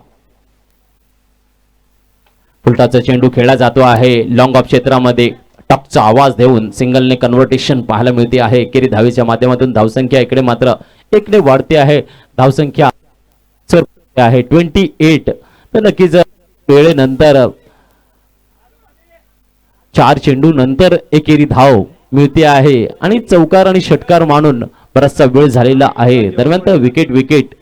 Speaker 3: फुलटाचा चेंडू खेळला जातो आहे लॉंग ऑफ क्षेत्रामध्ये. टपचा आवाज देऊन सिंगलने कन्व्हर्टेशन पाहायला मिळते आहे. एकेरी धावेच्या माध्यमातून धावसंख्या इकडे मात्र 1ने वाढते आहे. धावसंख्या आहे 28. तर नक्कीच वेळेनंतर 4 चेंडू नंतर एकेरी धाव मिळते आहे आणि चौकार आणि षटकार मानून बराचसा वेळ झालेला आहे. दरम्यान तर विकेट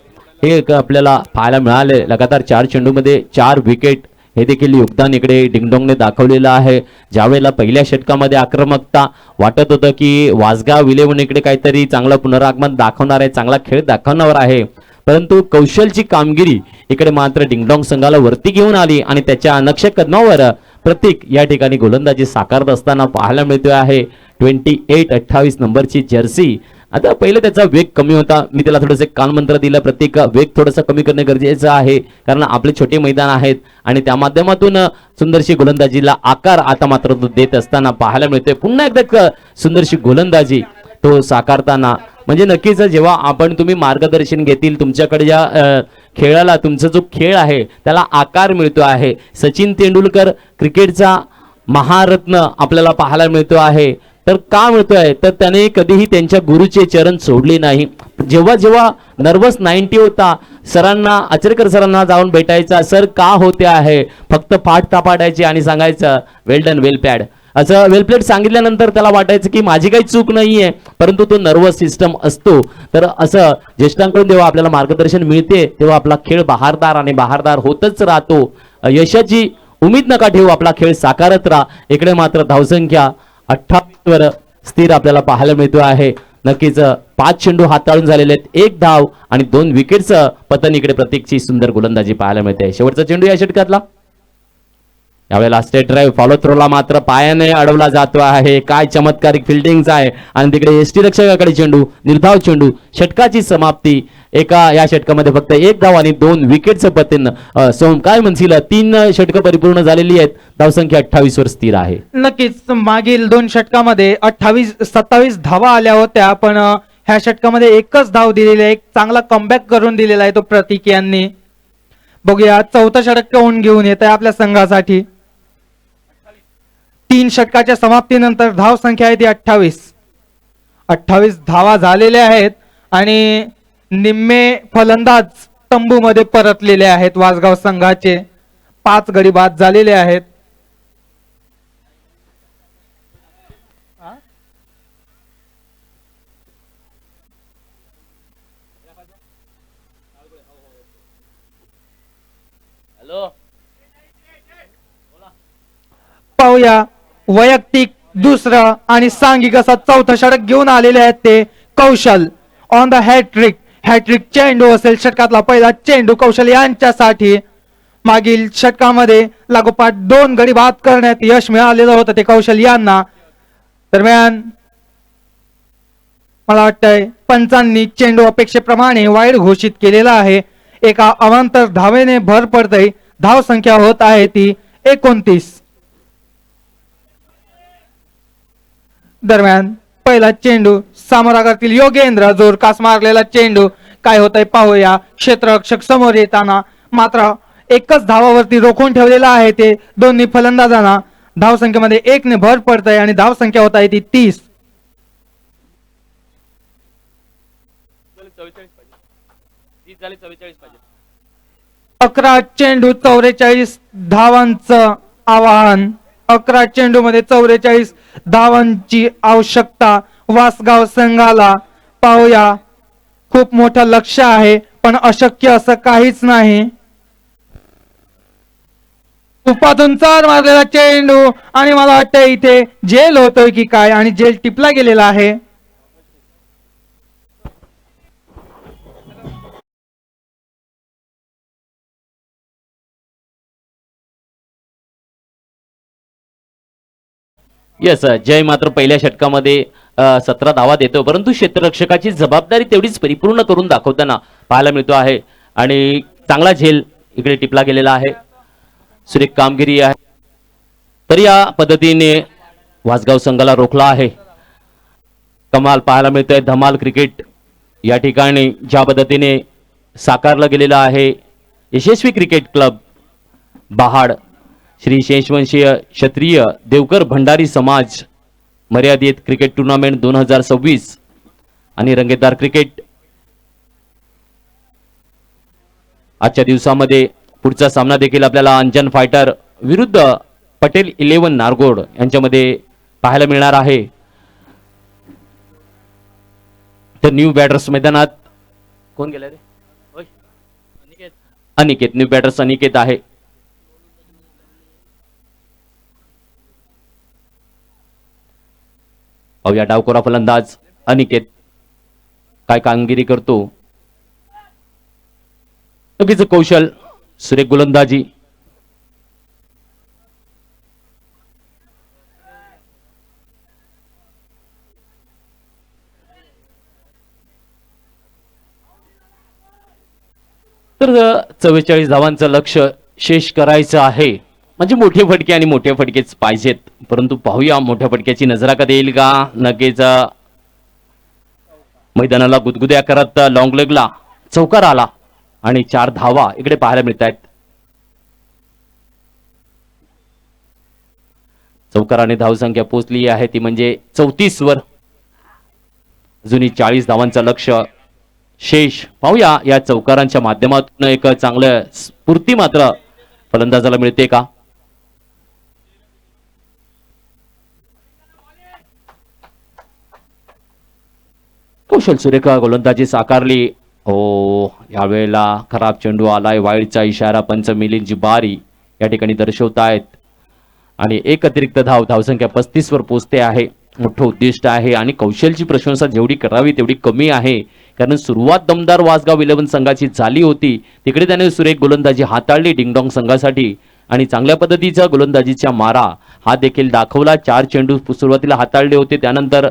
Speaker 3: हे एक आपल्याला पाहायला मिळाले. लगातार 4 चेंडूमध्ये 4 विकेट हे देखील योगदान इकडे डिंगडोंगने दाखवलेलं आहे. ज्यावेळेला पहिल्या षटकामध्ये आक्रमकता वाटत होतं की वासगाव इलेव्हन इकडे काहीतरी चांगलं पुनरागमन दाखवणार आहे, चांगला खेळ दाखवणार आहे, परंतु कौशलची कामगिरी इकडे मात्र डिंगडोंग संघाला वरती घेऊन आली आणि त्याच्या अनक्ष कदमावर प्रतीक या ठिकाणी गोलंदाजी साकारत असताना पाहायला मिळतोय आहे. 28 नंबरची जर्सी. आता पहिले त्याचा वेग कमी होता, मी त्याला थोडंसं कानमंत्र दिलं, प्रत्येक वेग थोडंसं कमी करणे गरजेचं आहे, कारण आपले छोटे मैदान आहेत आणि त्या माध्यमातून सुंदरशी गोलंदाजीला आकार आता मात्र तो देत असताना पाहायला मिळतोय. पुन्हा एकदा सुंदरशी गोलंदाजी तो साकारताना, म्हणजे नक्कीच जेव्हा आपण तुम्ही मार्गदर्शन घेतील तुमच्याकडे ज्या खेळाला तुमचा जो खेळ आहे त्याला आकार मिळतो आहे. सचिन तेंडुलकर क्रिकेटचा महारत्न आपल्याला पाहायला मिळतो आहे. तर का मिळतोय तर त्याने कधीही त्यांच्या गुरुचे चरण सोडले नाही. जेव्हा जेव्हा नर्वस 90 होता, सरांना आचरेकर सरांना जाऊन भेटायचा, सर का होते आहे, फक्त पाठ तापाटायची आणि सांगायचं वेल डन वेल पॅड, असं वेल प्लेट सांगितल्यानंतर त्याला वाटायचं की माझी काही चूक नाहीये, परंतु तो नर्वस सिस्टम असतो. तर असं ज्येष्ठांकडून जेव्हा आपल्याला मार्गदर्शन मिळते तेव्हा आपला खेळ बहारदार आणि बहारदार होतच राहतो. यशाची उम्मीद नका ठेवू, आपला खेळ साकारत राहा. इकडे मात्र धावसंख्या 28 वर स्थिर आपल्याला पाहायला मिळतो आहे. नक्कीच 5 चेंडू हाताळून झालेले आहेत, 1 धाव आणि 2 विकेटचं पतन इकडे प्रत्येकची सुंदर गोलंदाजी पाहायला मिळते. शेवटचा चेंडू या षटकातला, यावेळेला स्टेट ड्राईव्ह फॉलो थ्रोला मात्र पायाने अडवला जातो आहे. काय चमत्कारिक फिल्डिंगचा आहे आणि तिकडे एसटी रक्षकाकडे चेंडू, निर्धाव चेंडू. षटकाची समाप्ती, एका या षटकामध्ये फक्त 1 धाव आणि 2 विकेटचं पतन. काय म्हणशील, 3 षटकं परिपूर्ण झालेली आहेत, धावसंख्या 28 वर स्थिर आहे.
Speaker 2: नक्कीच मागील 2 षटकामध्ये 27 धावा आल्या होत्या, पण ह्या षटकामध्ये एकच धाव दिलेली आहे. एक चांगला कमबॅक करून दिलेला आहे तो प्रतीक यांनी. बघूया चौथा षटक कोण घेऊन येत आहे आपल्या संघासाठी. 3 षटकाच्या समाप्तीनंतर धाव संख्या आहे ती 28 धावा झालेल्या आहेत आणि निम्मे फलंदाज तंबूमध्ये परतलेले आहेत. वासगाव संघाचे 5 गडी बाद झालेले आहेत. पाहूया वैयक्तिक दुसरं आणि सांघिक असा चौथा षटक घेऊन आलेले आहेत ते कौशल ऑन द हॅट्रिक. हॅट्रिक चेंडू असेल षटकातला पहिला चेंडू कौशल यांच्यासाठी. मागील षटकामध्ये लागोपाठ 2 गडी बाद करण्यात यश मिळालेलं होतं ते कौशल यांना. दरम्यान मला वाटतंय पंचांनी चेंडू अपेक्षेप्रमाणे वाईड घोषित केलेला आहे. एका अवांतर धावेने भर पडते. धाव संख्या होत आहे ती 29. दरम्यान पहिला चेंडू सामोरा करतील योगेंद्र. जोरकास मारलेला चेंडू काय होतंय पाहूया. क्षेत्ररक्षक समोर येताना मात्र एकच धावावरती रोखून ठेवलेला आहे ते दोन्ही फलंदाजांना. धाव संख्येमध्ये 1 ने भर पडतंय आणि धाव संख्या होत आहे ती 30. 11 चेंडू 44 धावांचं आवाहन. 11 चेंडू मध्ये 44 धावांची आवश्यकता वासगाव संघाला. पाहूया खूप मोठं लक्ष्य आहे, पण अशक्य असं काहीच नाही. उपातून 4 मारलेला चेंडू आणि मला वाटतं इथे जेल होतोय की काय, आणि जेल टिपला गेलेला आहे.
Speaker 3: यस, जय मात्र पहिल्या षटकामध्ये 17 धावा देतो, परंतु क्षेत्ररक्षकाची जबाबदारी तेवढीच परिपूर्ण करून दाखवताना पाहायला मिळतो आहे आणि चांगला झेल इकडे टिपला गेलेला आहे. सुरेख कामगिरी आहे. तर या पद्धतीने वासगाव संघाला रोखला आहे. कमाल पाहायला मिळतंय. धमाल क्रिकेट या ठिकाणी ज्या पद्धतीने साकारलं गेलेलं आहे. यशस्वी क्रिकेट क्लब बहाड श्री शेषवंशीय क्षत्रिय देवकर भंडारी समाज मर्यादित क्रिकेट टूर्नामेंट 2026 आणि रंगेतदार क्रिकेट आजच्या दिवसामध्ये पुढचा सामना देखील आपल्याला अंजन फायटर विरुद्ध पटेल 11 नारगोड यांच्यामध्ये पाहायला मिळणार आहे. तर न्यू बॅटर्स मैदानात कोण गेला रे? अनिकेत. न्यू बॅटर्स अनिकेत आहे. या डावकोरा फलंदाज अनिकेत काय कामगिरी करतो. नक्कीच कौशल, सुरेख गोलंदाजी. तर 44 धावांचं लक्ष शेष करायचं आहे. म्हणजे मोठे फटके आणि मोठे फटकेच पाहिजेत, परंतु पाहूया मोठ्या फटक्याची नजरा कधी येईल का. नक्कीच मैदानाला गुदगुद्या करत लॉंग लेगला चौकार आला आणि 4 धावा इकडे पाहायला मिळत आहेत. चौकाराने धावसंख्या पोहोचली आहे ती म्हणजे 34 वर. अजूनही 40 धावांचं लक्ष शेष. पाहूया या चौकारांच्या माध्यमातून एक चांगलं स्फूर्ती मात्र फलंदाजाला मिळते का. कौशल सुरेखा गोलंदाजी साकारली. यावेळेला खराब चेंडू आलाय. वाईडचा इशारा पंच मिलिंद जिबारी या ठिकाणी दर्शवतायत आणि एक अतिरिक्त धावसंख्या 35 वर पोहोचते आहे. मोठं उद्दिष्ट आहे आणि कौशलची प्रशंसा जेवढी करावी तेवढी कमी आहे, कारण सुरुवात दमदार वासगाव 11 संघाची झाली होती. तिकडे त्याने सुरेख गोलंदाजी हाताळली डिंगडॉंग संघासाठी आणि चांगल्या पद्धतीचा गोलंदाजीचा मारा हा देखील दाखवला. 4 चेंडू सुरुवातीला हाताळले होते, त्यानंतर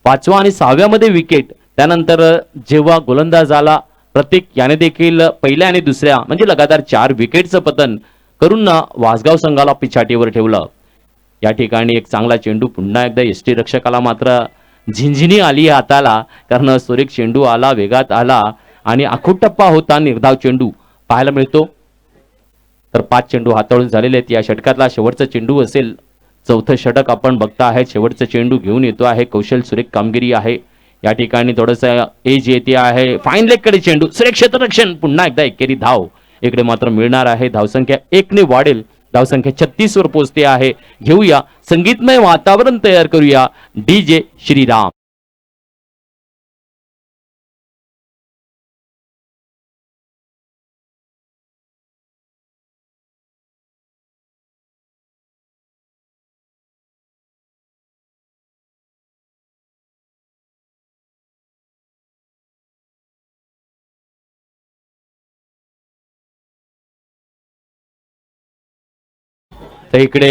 Speaker 3: 5व्या आणि 6व्या मध्ये विकेट. त्यानंतर जेव्हा गोलंदाज आला प्रत्येक याने देखील पहिल्या आणि दुसऱ्या म्हणजे लगातार 4 विकेटचं पतन करून वासगाव संघाला पिछाटीवर ठेवलं. या ठिकाणी एक चांगला चेंडू पुन्हा एकदा यष्टी रक्षकाला मात्र झिंझिनी आली हाताला, कारण सुरेख चेंडू आला, वेगात आला आणि आखूट टप्पा होता. निर्धाव चेंडू पाहायला मिळतो. तर 5 चेंडू हाताळून झालेले आहेत. या षटकातला शेवटचा चेंडू असेल. 4थं षटक आपण बघता आहे. शेवटचा चेंडू घेऊन येतो आहे कौशल. सुरेख कामगिरी आहे. या ठिकाणी थोडंसं एज येते आहे. फाईन लेग कडे चेंडू. सुरेख क्षेत्ररक्षण. पुन्हा एकदा एकेरी धाव इकडे मात्र मिळणार आहे. धावसंख्या 1 ने वाढेल. धावसंख्या 36 वर पोहोचते आहे. घेऊया संगीतमय वातावरण तयार करूया. DJ श्रीराम. तर इकडे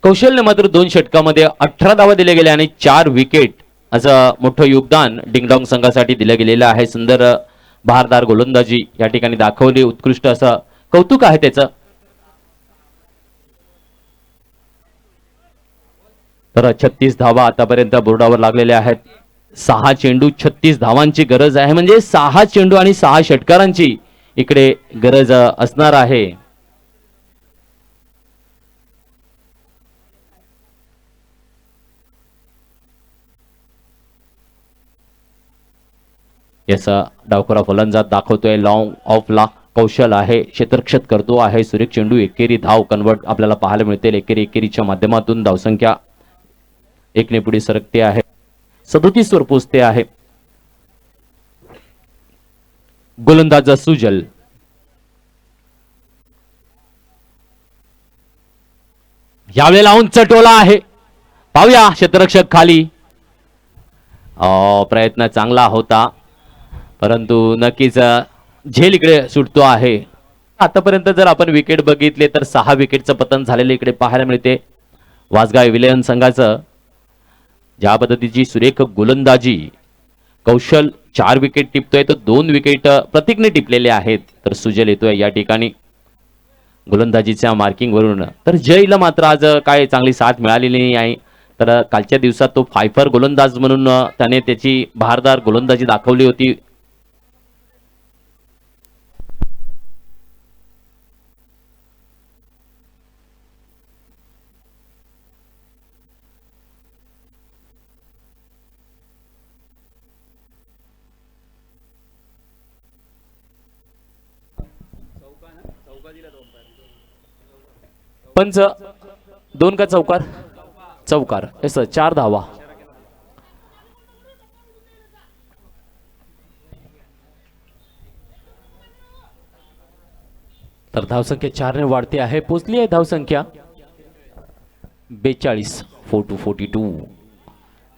Speaker 3: कौशल्य मात्र 2 षटकामध्ये 18 धावा दिल्या गेल्या आणि 4 विकेट असं मोठं योगदान डिंगडॉंग संघासाठी दिलं गेलेलं आहे. सुंदर बहारदार गोलंदाजी या ठिकाणी दाखवली. उत्कृष्ट असं कौतुक आहे त्याचं. तर 36 धावा आतापर्यंत बोर्डावर लागलेल्या आहेत. 6 चेंडू 36 धावांची गरज आहे, म्हणजे 6 चेंडू आणि 6 षटकारांची इकडे गरज असणार आहे. याचा डावखोरा फलंदाज दाखवतोय लॉंग ऑफ ला कौशल आहे. क्षेत्ररक्षक करतो आहे. सुरेख चेंडू एकेरी धाव कन्वर्ट आपल्याला पाहायला मिळते. एकेरीच्या माध्यमातून धावसंख्या 1 ने पुढे सरकते आहे. 37 वर पोहोचते आहे. गोलंदाज सुजल. यावेळेला उंच टोला आहे. पाहूया क्षेत्ररक्षक खाली. प्रयत्न चांगला होता, परंतु नक्कीच झेल इकडे सुटतो आहे. आतापर्यंत जर आपण विकेट बघितले तर 6 विकेटचं पतन झालेलं इकडे पाहायला मिळते वासगाव 11 संघाचं. ज्या पद्धतीची सुरेख गोलंदाजी, कौशल 4 विकेट टिपतोय तर 2 विकेट प्रतीकने टिपलेले आहेत. तर सुजल येतोय या ठिकाणी गोलंदाजीच्या मार्किंग वरून. तर जयला मात्र आज काय चांगली साथ मिळालेली नाही आहे. तर कालच्या दिवसात तो फायफर गोलंदाज म्हणून त्याने त्याची भारदार गोलंदाजी दाखवली होती. पंच 2 का चौकार? चौकार. येस 4 धावा. तर धावसंख्या 4 ने वाढते आहे. पोचली आहे धावसंख्या 42 4-42.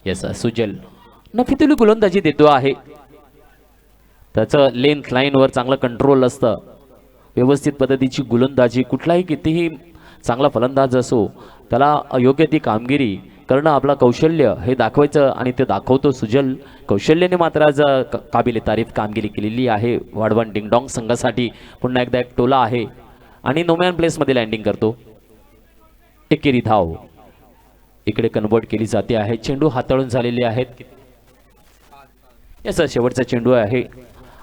Speaker 3: येस सुजल नक्की गोलंदाजी देतो आहे. त्याचं लेंथ लाईनवर चांगलं कंट्रोल असतं. व्यवस्थित पद्धतीची गोलंदाजी, कुठलाही कितीही चांगला फलंदाज असो त्याला अयोग्य ती कामगिरी करणं आपला कौशल्य हे दाखवायचं आणि ते दाखवतो सुजल. कौशल्याने मात्र आज काबिले तारीफ कामगिरी केलेली आहे. वाढवण डिंगडॉंग संघासाठी पुन्हा एकदा एक टोला आहे आणि नोमॅन प्लेसमध्ये लँडिंग करतो. एकेरी धाव इकडे कन्वर्ट केली जाते आहे. चेंडू हाताळून झालेले आहेत. याचा शेवटचा चेंडू आहे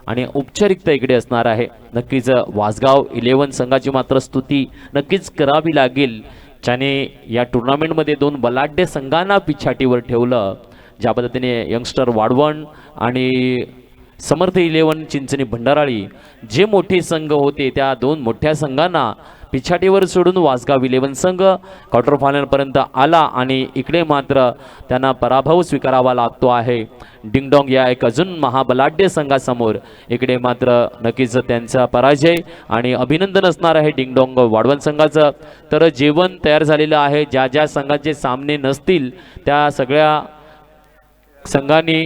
Speaker 3: आणि औपचारिकता इकडे असणार आहे. नक्कीच वासगाव 11 संघाची मात्र स्तुती नक्कीच करावी लागेल, ज्याने या टुर्नामेंटमध्ये 2 बलाढ्य संघांना पिछाटीवर ठेवलं. ज्या पद्धतीने यंगस्टर वाढवण आणि समर्थ 11 चिंचणी भंडाराळी जे मोठे संघ होते त्या 2 मोठ्या संघांना पिछाटीवर सोडून वासगाव 11 संघ क्वार्टर फायनलपर्यंत आला आणि इकडे मात्र त्यांना पराभव स्वीकारावा लागतो आहे. डिंगडॉंग या एक अजून महाबलाढ्य संघासमोर इकडे मात्र नक्कीच त्यांचा पराजय आणि अभिनंदन असणार आहे डिंगडॉंग वाढवण संघाचं. तर जेवण तयार झालेलं आहे. ज्या ज्या संघाचे सामने नसतील त्या सगळ्या संघांनी